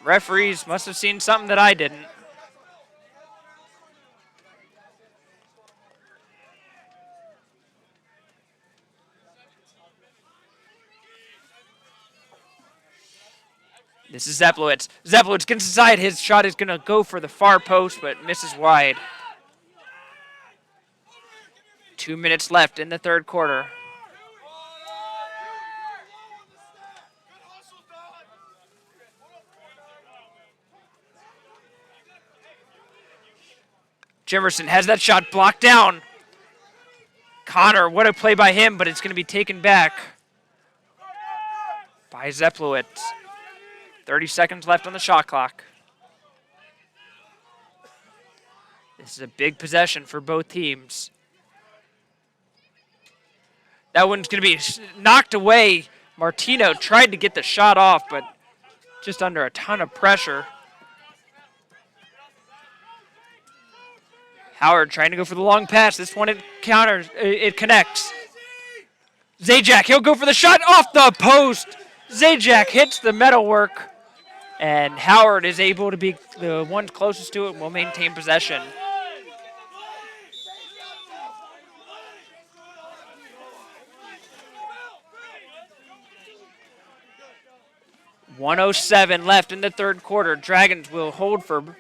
Referees must have seen something that I didn't. This is Zeplowitz. Zeplowitz gets inside. His shot is going to go for the far post, but misses wide. 2 minutes left in the third quarter. Jimerson has that shot blocked down. Connor, what a play by him, but it's going to be taken back by Zeplowitz. 30 seconds left on the shot clock. This is a big possession for both teams. That one's going to be knocked away. Martino tried to get the shot off, but just under a ton of pressure. Howard trying to go for the long pass. This one it counters, it connects. Zajac, he'll go for the shot off the post. Zajac hits the metalwork, and Howard is able to be the one closest to it and will maintain possession. .107 left in the third quarter. Dragons will hold for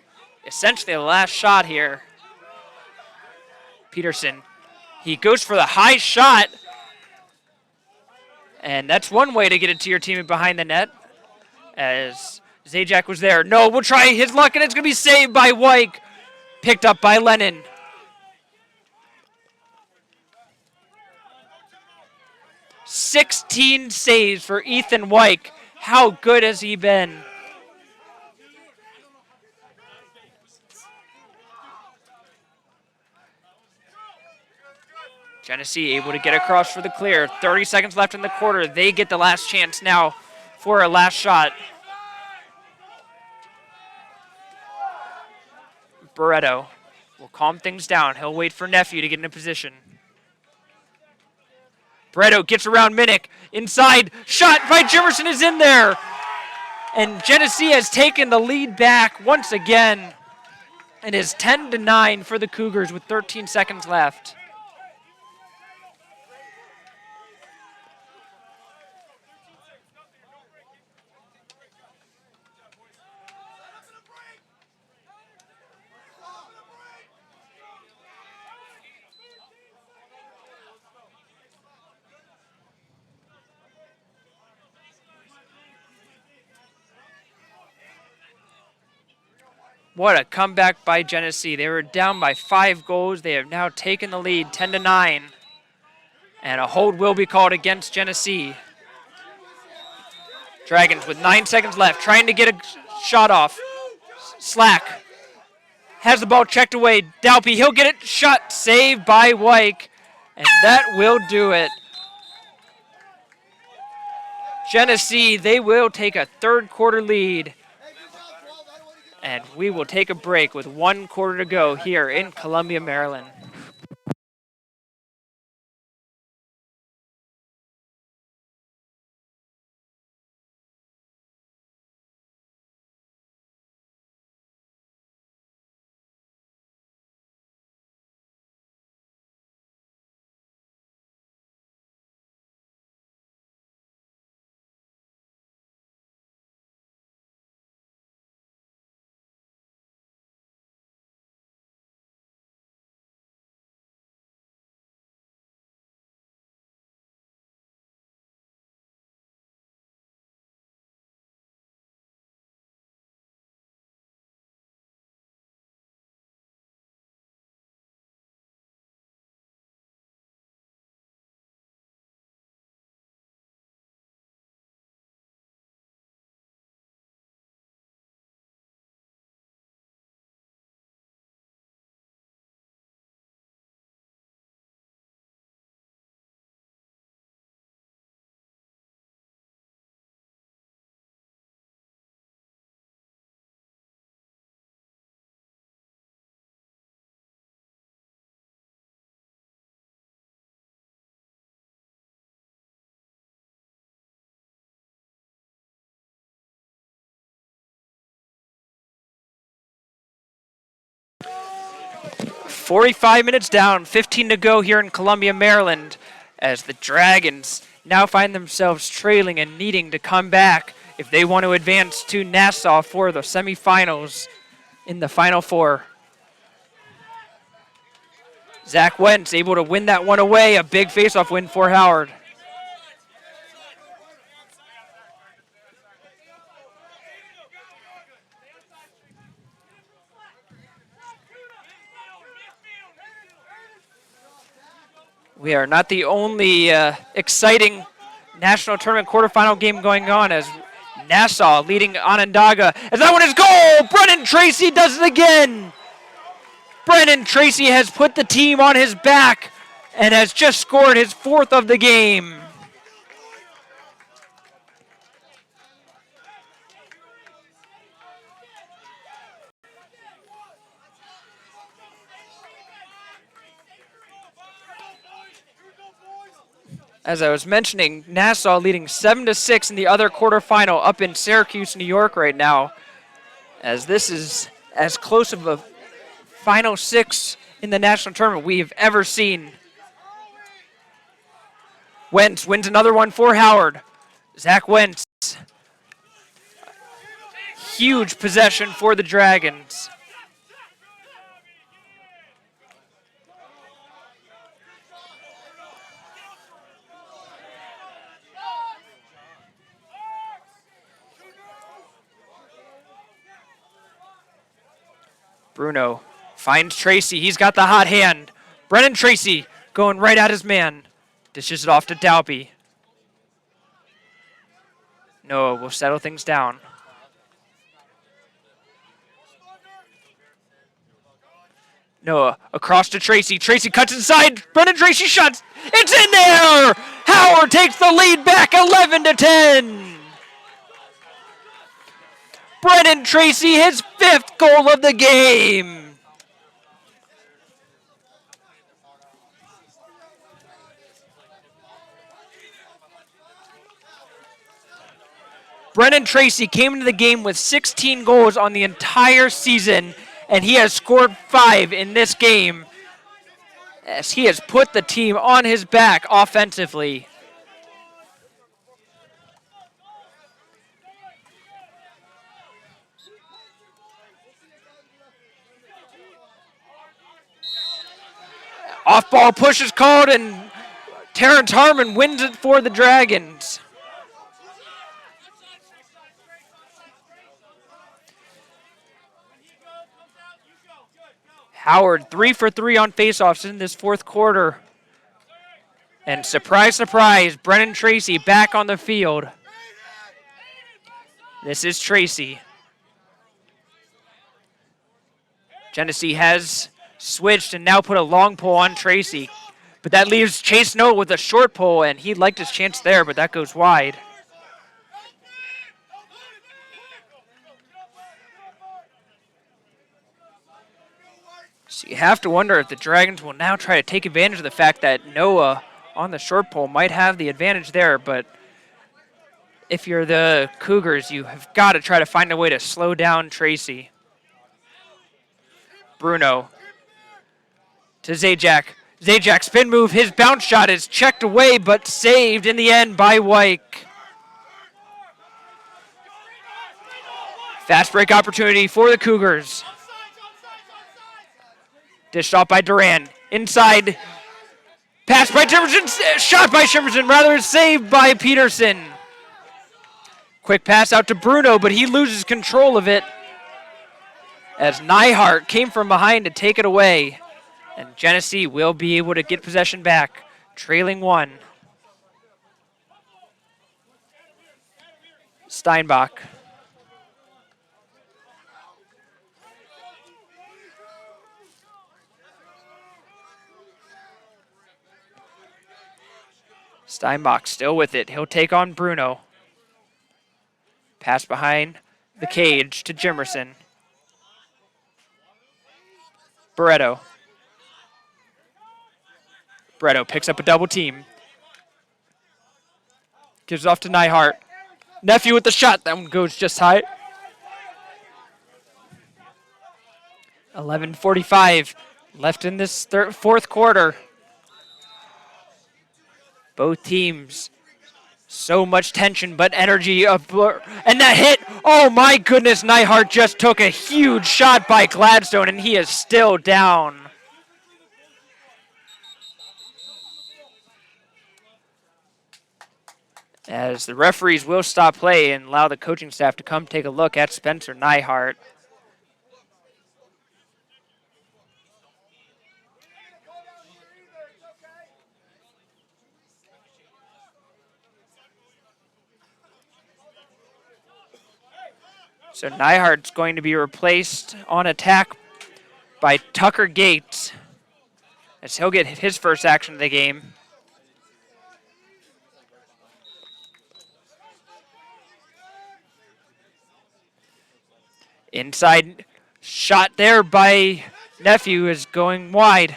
essentially the last shot here. Peterson, he goes for the high shot, and that's one way to get it to your teammate behind the net, as Zajac was there. No, we'll try his luck, and it's going to be saved by Wyke. Picked up by Lennon. .16 saves for Ethan Wyke. How good has he been? Genesee able to get across for the clear. 30 seconds left in the quarter. They get the last chance now for a last shot. Barreto will calm things down. He'll wait for Nephew to get in a position. Barreto gets around Minnick. Inside. Shot by Jimerson is in there. And Genesee has taken the lead back once again. It is 10-9 for the Cougars with 13 seconds left. What a comeback by Genesee. They were down by 5 goals. They have now taken the lead 10-9. And a hold will be called against Genesee. Dragons with 9 seconds left, trying to get a shot off. Slack has the ball checked away. Dalpy, he'll get it. Shot saved by Wyke. And that will do it. Genesee, they will take a third quarter lead. And we will take a break with 1 quarter to go here in Columbia, Maryland. 45 minutes down, 15 to go here in Columbia, Maryland, as the Dragons now find themselves trailing and needing to come back if they want to advance to Nassau for the semifinals in the Final Four. Zach Wentz able to win that one away, a big faceoff win for Howard. We are not the only exciting national tournament quarterfinal game going on, as Nassau leading Onondaga. As that one is goal! Brennan Tracy does it again! Brennan Tracy has put the team on his back and has just scored his 4th of the game. As I was mentioning, Nassau leading 7-6 in the other quarterfinal up in Syracuse, New York right now, as this is as close of a Final 6 in the national tournament we have ever seen. Wentz wins another one for Howard. Zach Wentz. Huge possession for the Dragons. Bruno finds Tracy. He's got the hot hand. Brennan Tracy going right at his man. Dishes it off to Dalby. Noah will settle things down. Noah across to Tracy. Tracy cuts inside. Brennan Tracy shots. It's in there! Howard takes the lead back 11-10. Brennan Tracy, his 5th goal of the game. Brennan Tracy came into the game with 16 goals on the entire season, and he has scored 5 in this game, as he has put the team on his back offensively. Off-ball push is called, and Terrence Harmon wins it for the Dragons. Howard 3 for 3 on faceoffs in this 4th quarter. And surprise, surprise, Brennan Tracy back on the field. This is Tracy. Genesee has switched and now put a long pole on Tracy. But that leaves Chase Noah with a short pole, and he liked his chance there, but that goes wide. So you have to wonder if the Dragons will now try to take advantage of the fact that Noah on the short pole might have the advantage there, but if you're the Cougars, you have got to try to find a way to slow down Tracy. Bruno to Zajac. Zajac spin move. His bounce shot is checked away, but saved in the end by Wyke. Fast break opportunity for the Cougars. Dished off by Duran. Inside. Pass by Shimerson. Shot by Shimerson. Rather, saved by Peterson. Quick pass out to Bruno, but he loses control of it as Nyhart came from behind to take it away. And Genesee will be able to get possession back, trailing 1. Steinbach. Steinbach still with it. He'll take on Bruno. Pass behind the cage to Jimerson. Barreto. Barreto picks up a double team. Gives it off to Nyhart. Nephew with the shot. That one goes just high. 11:45 left in this fourth quarter. Both teams, so much tension, but energy. And that hit, oh my goodness, Neihart just took a huge shot by Gladstone, and he is still down. As the referees will stop play and allow the coaching staff to come take a look at Spencer Neihart. So Neihart's going to be replaced on attack by Tucker Gates, as he'll get his first action of the game. Inside shot there by Nephew is going wide.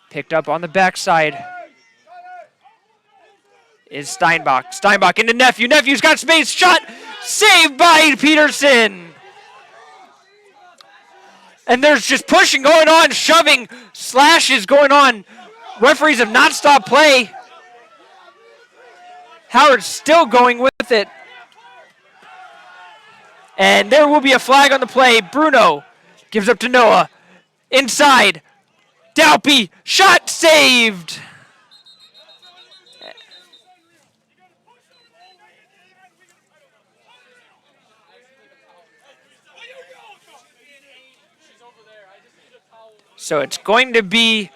Picked up on the backside is Steinbach. Steinbach into Nephew. Nephew's got space. Shot saved by Peterson. And there's just pushing going on, shoving, slashes going on. Referees have not stopped play. Howard's still going with it. And there will be a flag on the play. Bruno gives up to Noah. Inside. Dalpy. Shot saved. So it's going to be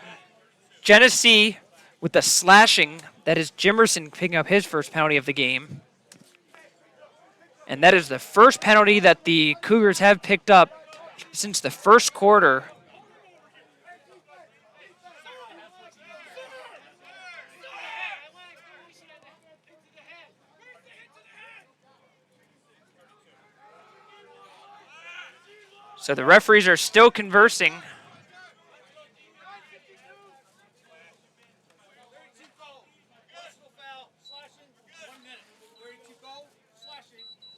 Genesee with the slashing. That is Jimerson picking up his first penalty of the game. And that is the first penalty that the Cougars have picked up since the first quarter. So the referees are still conversing.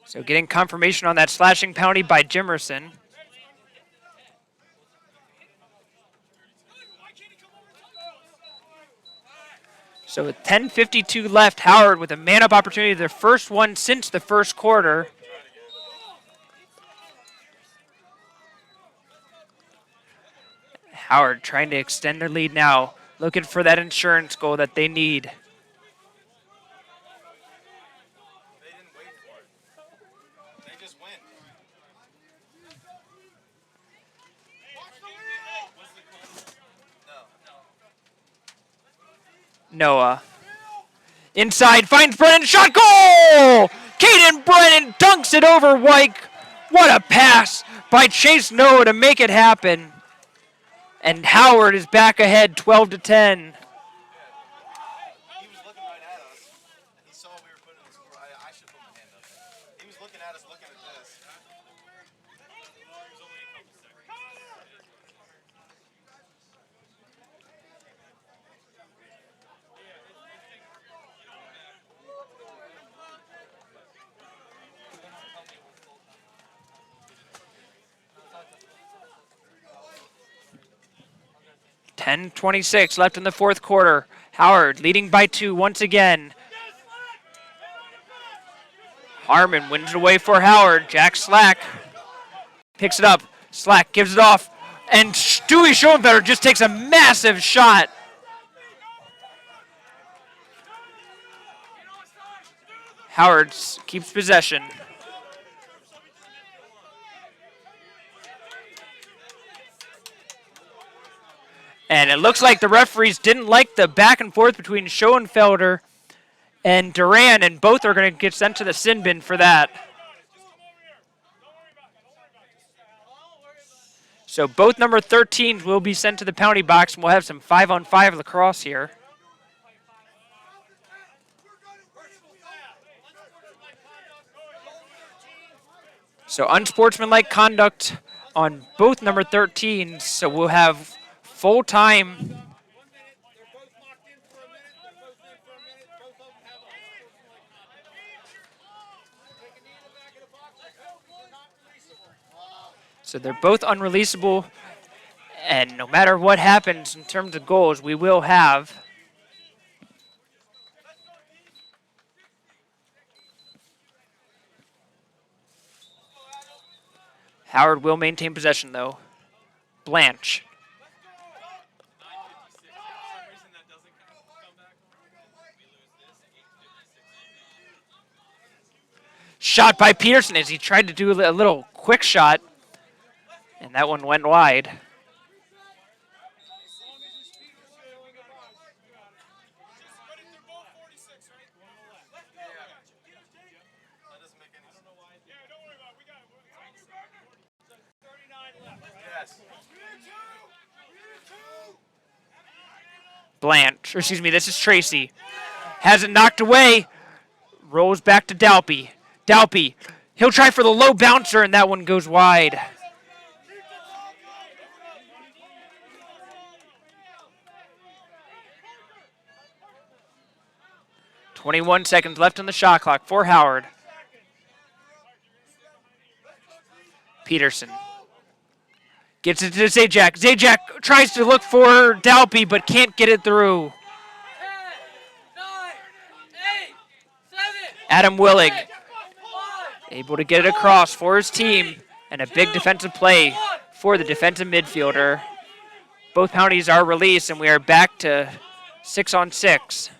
So getting confirmation on that slashing penalty by Jimerson. So with 10:52 left, Howard with a man-up opportunity, their first one since the first quarter. Howard trying to extend their lead now, looking for that insurance goal that they need. Noah. Inside, finds Brennan, shot, goal! Caden Brennan dunks it over Wyke. What a pass by Chase Noah to make it happen. And Howard is back ahead 12-10. He was looking right at us. He saw we were putting the score. I should put my hand up. He was looking at us, looking at this. .26 left in the fourth quarter. Howard leading by 2 once again. Harmon wins it away for Howard. Jack Slack picks it up. Slack gives it off. And Stewie Schoenfelder just takes a massive shot. Howard keeps possession. And it looks like the referees didn't like the back and forth between Schoenfelder and Duran, and both are going to get sent to the sin bin for that. So both number 13s will be sent to the penalty box, and we'll have some 5-on-5 lacrosse here. So unsportsmanlike conduct on both number 13s, so we'll have full time. So they're both unreleasable, And no matter what happens in terms of goals, we will have Howard will maintain possession, though. Blanche. Shot by Peterson as he tried to do a little quick shot, and that one went wide. Blanche, or excuse me, this is Tracy. Has it knocked away. Rolls back to Dalpy. Dalpy, he'll try for the low bouncer, and that one goes wide. .21 seconds left on the shot clock for Howard. Peterson gets it to Zajac. Zajac tries to look for Dalpy, but can't get it through. 10, 9, 8, 7, Adam Willig 6, 5, able to get it across for his team, and a big defensive play for the defensive midfielder. Both penalties are released, and we are back to 6-on-6.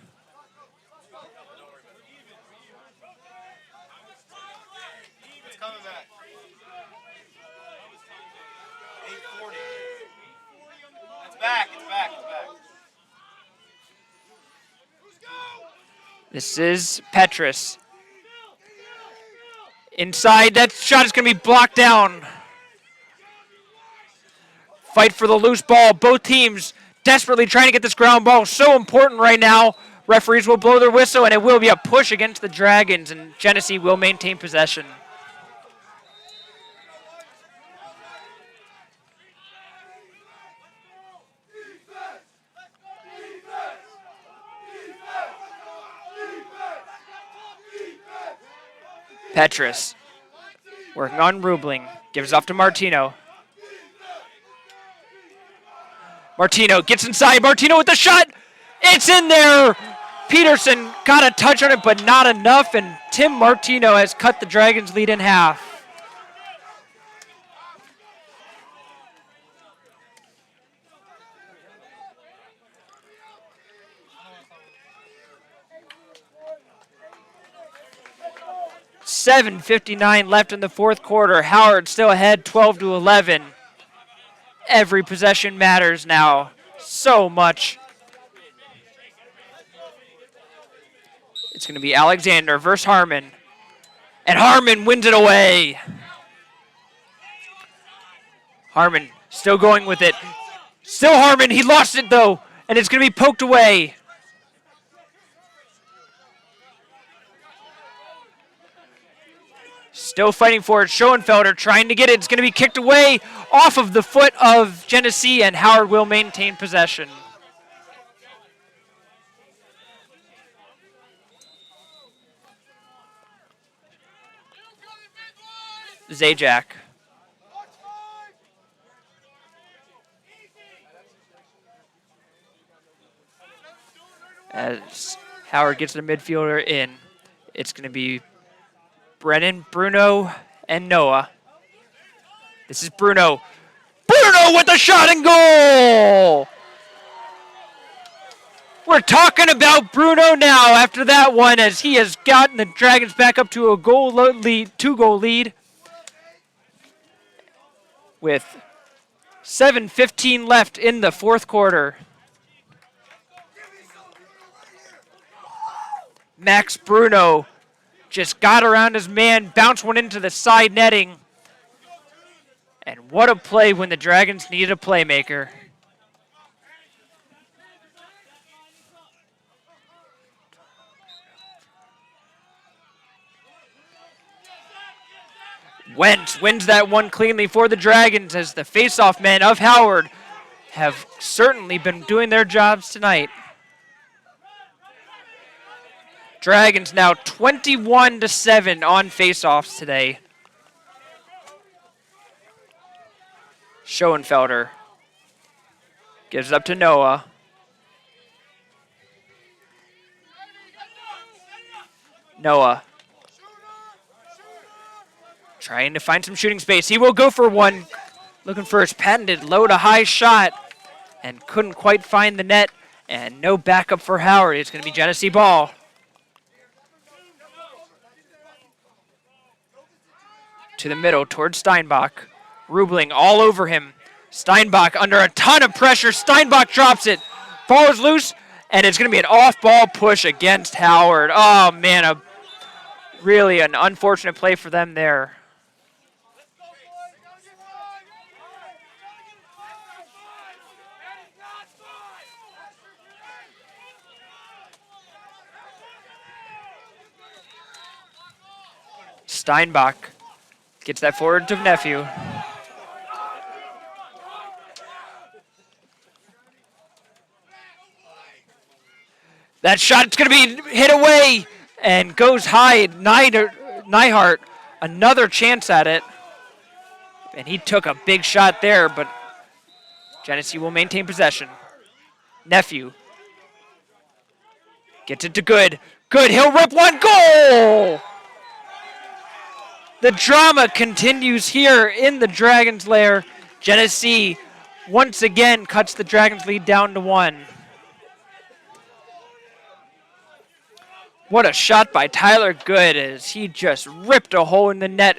It's coming back. 8:40. It's back. It's back. It's back. This is Petrus. Inside, that shot is going to be blocked down. Fight for the loose ball. Both teams desperately trying to get this ground ball. So important right now. Referees will blow their whistle, and it will be a push against the Dragons, and Genesee will maintain possession. Petrus working on Rubling. Gives it off to Martino. Martino gets inside. Martino with the shot. It's in there. Peterson got a touch on it, but not enough. And Tim Martino has cut the Dragons' lead in half. .7:59 left in the fourth quarter. Howard still ahead 12-11. Every possession matters now. So much. It's going to be Alexander versus Harmon. And Harmon wins it away. Harmon still going with it. Still Harmon. He lost it, though. And it's going to be poked away. Still fighting for it. Schoenfelder trying to get it. It's going to be kicked away off of the foot of Genesee, and Howard will maintain possession. Zajac. As Howard gets the midfielder in, it's going to be Brennan, Bruno, and Noah. This is Bruno. Bruno with the shot and goal! We're talking about Bruno now after that one, as he has gotten the Dragons back up to a goal lead, 2-goal lead. With 7:15 left in the fourth quarter. Max Bruno just got around his man, bounced one into the side netting. And what a play when the Dragons needed a playmaker. Wentz wins that one cleanly for the Dragons, as the face-off men of Howard have certainly been doing their jobs tonight. Dragons now 21-7 on face-offs today. Schoenfelder Gives it up to Noah. Noah. Trying to find some shooting space. He will go for one. Looking for his patented low to high shot. And couldn't quite find the net. And no backup for Howard. It's going to be Genesee ball. To the middle towards Steinbach. Rubling all over him. Steinbach under a ton of pressure. Steinbach drops it. Ball is loose. And it's going to be an off-ball push against Howard. Oh, man. Really an unfortunate play for them there. Steinbach gets that forward to Nephew. That shot's going to be hit away and goes high. Neihart, another chance at it. And he took a big shot there, but Genesee will maintain possession. Nephew gets it to Good. Good, he'll rip one. Goal! The drama continues here in the Dragons' lair. Genesee once again cuts the Dragons' lead down to 1. What a shot by Tyler Good as he just ripped a hole in the net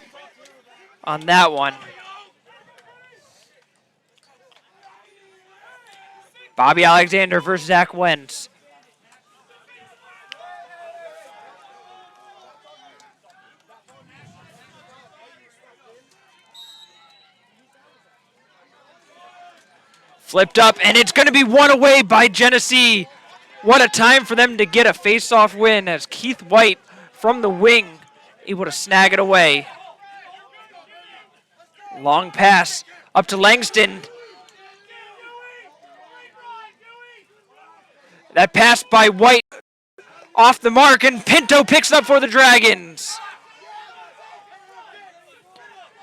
on that one. Bobby Alexander versus Zach Wentz. Flipped up, and it's going to be won away by Genesee. What a time for them to get a face-off win as Keith White from the wing able to snag it away. Long pass up to Langston. That pass by White off the mark, and Pinto picks it up for the Dragons.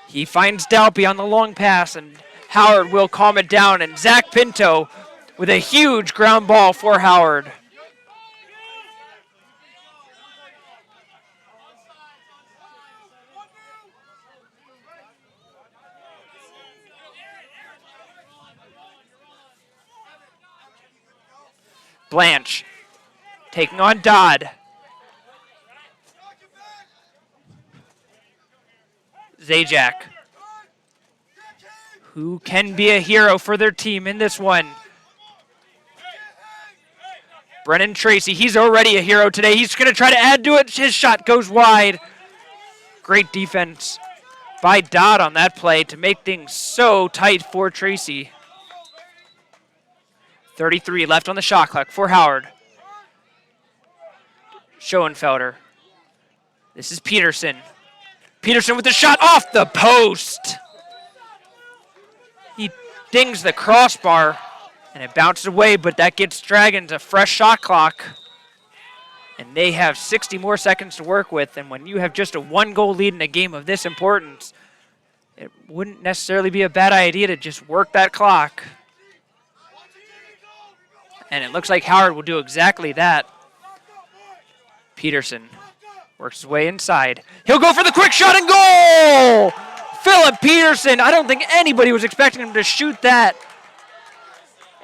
He finds Dalpy on the long pass, and Howard will calm it down, and Zach Pinto with a huge ground ball for Howard. Blanche taking on Dodd. Zajac, who can be a hero for their team in this one. Brennan Tracy, he's already a hero today. He's going to try to add to it. His shot goes wide. Great defense by Dodd on that play to make things so tight for Tracy. 33 left on the shot clock for Howard. Schoenfelder. This is Peterson. Peterson with the shot off the post. He dings the crossbar, and it bounces away, but that gets Dragons a fresh shot clock. And they have 60 more seconds to work with, and when you have just a 1-goal lead in a game of this importance, it wouldn't necessarily be a bad idea to just work that clock. And it looks like Howard will do exactly that. Peterson works his way inside. He'll go for the quick shot and goal! Philip Peterson. I don't think anybody was expecting him to shoot that.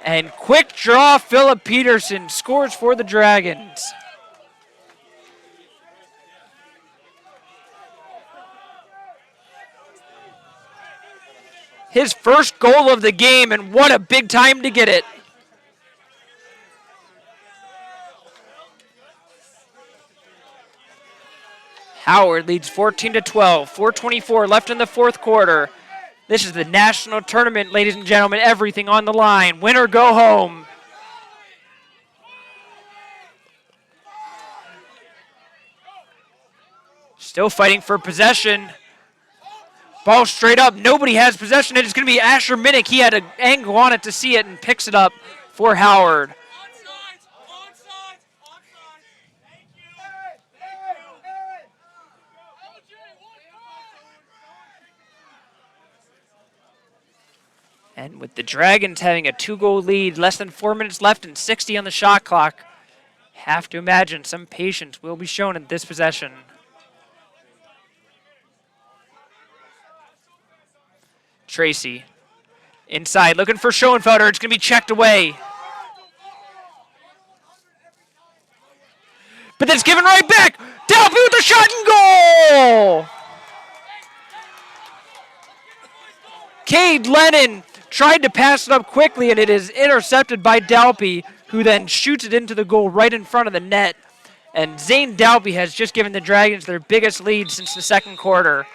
And quick draw, Philip Peterson scores for the Dragons. His first goal of the game, and what a big time to get it. Howard leads 14-12, 4:24 left in the fourth quarter. This is the national tournament, ladies and gentlemen. Everything on the line. Win or go home. Still fighting for possession. Ball straight up. Nobody has possession. It's going to be Asher Minnick. He had an angle on it to see it and picks it up for Howard. And with the Dragons having a 2-goal lead, less than 4 minutes left and 60 on the shot clock, have to imagine some patience will be shown in this possession. Tracy inside looking for Schoenfelder. It's going to be checked away. But then it's given right back. Dalby with the shot and goal! Cade Lennon tried to pass it up quickly, and it is intercepted by Dalby, who then shoots it into the goal right in front of the net. And Zane Dalby has just given the Dragons their biggest lead since the second quarter.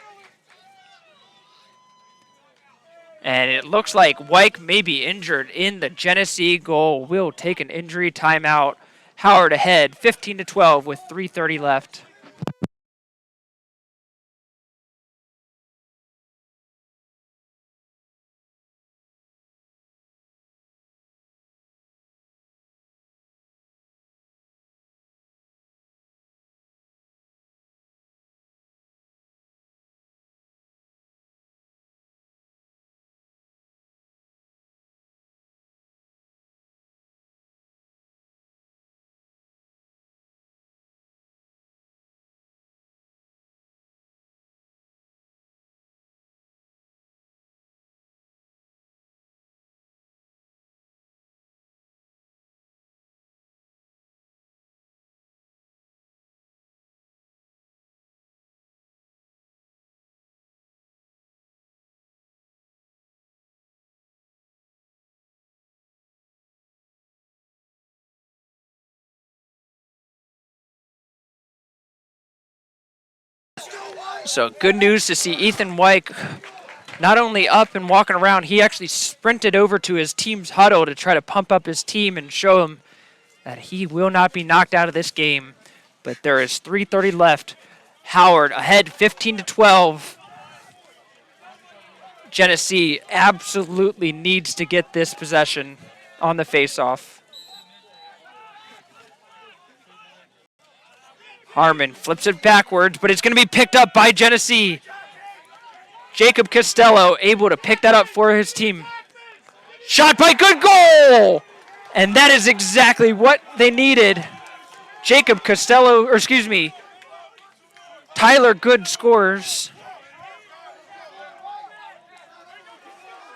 And it looks like Wyke may be injured in the Genesee goal. We'll take an injury timeout. Howard ahead, 15-12 with 3:30 left. So good news to see Ethan Wyke not only up and walking around, he actually sprinted over to his team's huddle to try to pump up his team and show him that he will not be knocked out of this game. But there is 3:30 left. Howard ahead 15-12. Genesee absolutely needs to get this possession on the faceoff. Harmon flips it backwards, but it's going to be picked up by Genesee. Jacob Costello able to pick that up for his team. Shot by good goal! And that is exactly what they needed. Jacob Costello, or excuse me, Tyler Good scores.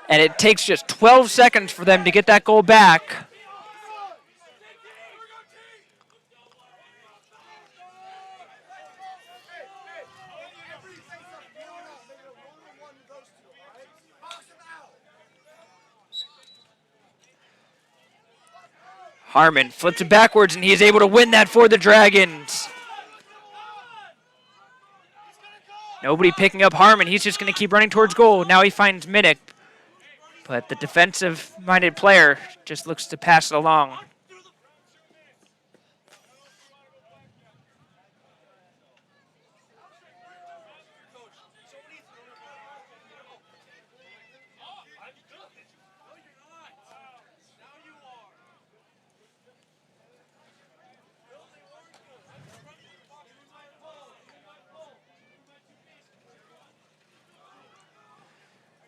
And it takes just 12 seconds for them to get that goal back. Harmon flips it backwards, and he is able to win that for the Dragons. Nobody picking up Harmon. He's just going to keep running towards goal. Now he finds Minnick. But the defensive-minded player just looks to pass it along.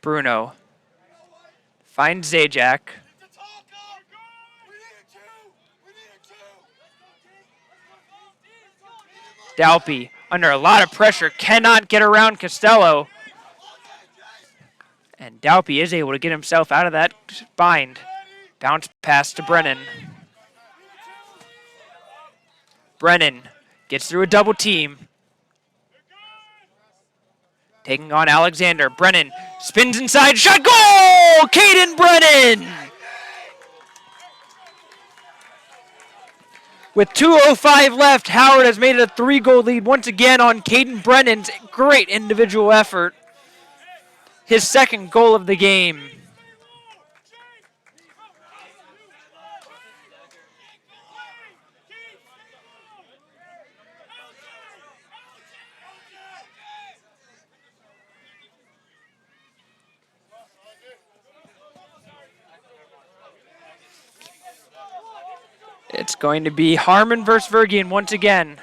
Bruno finds Zajac. Dalby, under a lot of pressure, cannot get around Costello. And Dalby is able to get himself out of that bind. Bounce pass to Brennan. Brennan gets through a double team. Taking on Alexander. Brennan spins inside. Shot goal! Caden Brennan! With 2:05 left, Howard has made it a 3-goal lead once again on Caden Brennan's great individual effort. His second goal of the game. It's going to be Harmon versus Vergian once again.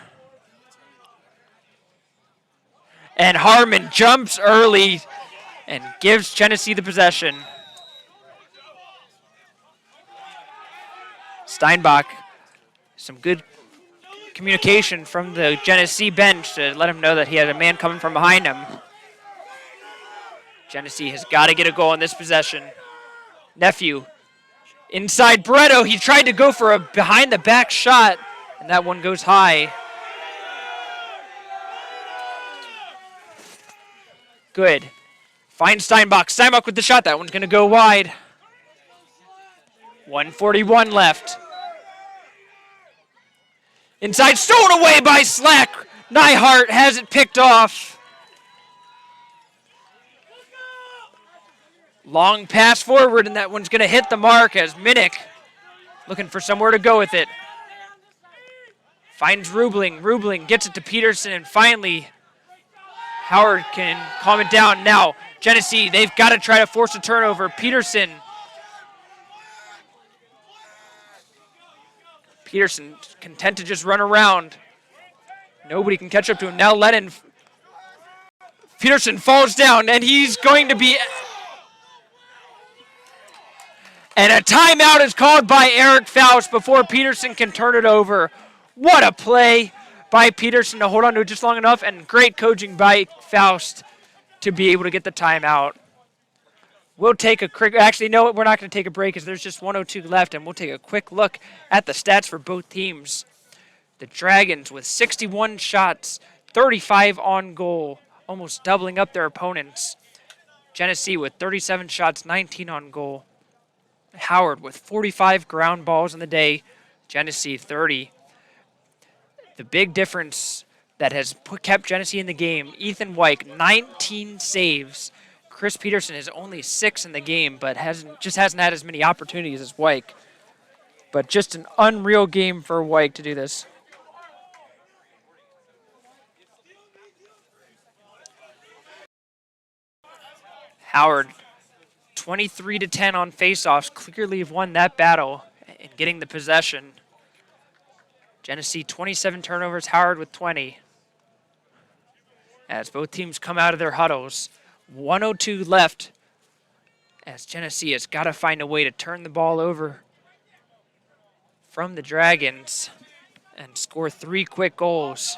And Harmon jumps early and gives Genesee the possession. Steinbach, some good communication from the Genesee bench to let him know that he had a man coming from behind him. Genesee has got to get a goal in this possession. Nephew inside Bretto. He tried to go for a behind-the-back shot, and that one goes high. Good. Finds Steinbach. Steinbach with the shot. That one's going to go wide. 1:41 left. Inside, stolen away by Slack. Nyhart has it picked off. Long pass forward, and that one's going to hit the mark as Minnick looking for somewhere to go with it. Finds Rubling. Rubling gets it to Peterson, and finally Howard can calm it down. Now, Genesee, they've got to try to force a turnover. Peterson content to just run around. Nobody can catch up to him. Now Lennon. Peterson falls down, and he's going to be... And a timeout is called by Eric Faust before Peterson can turn it over. What a play by Peterson to hold on to it just long enough, and great coaching by Faust to be able to get the timeout. We'll take a quick... Actually, no, we're not going to take a break because there's just 1:02 left, and we'll take a quick look at the stats for both teams. The Dragons with 61 shots, 35 on goal, almost doubling up their opponents. Genesee with 37 shots, 19 on goal. Howard with 45 ground balls in the day, Genesee 30. The big difference that has kept Genesee in the game, Ethan Wyke, 19 saves. Chris Peterson is only 6 in the game, but hasn't had as many opportunities as Wyke. But just an unreal game for Wyke to do this. Howard, 23-10 on faceoffs, clearly have won that battle in getting the possession. Genesee 27 turnovers, Howard with 20. As both teams come out of their huddles, 1:02 left as Genesee has got to find a way to turn the ball over from the Dragons and score 3 quick goals.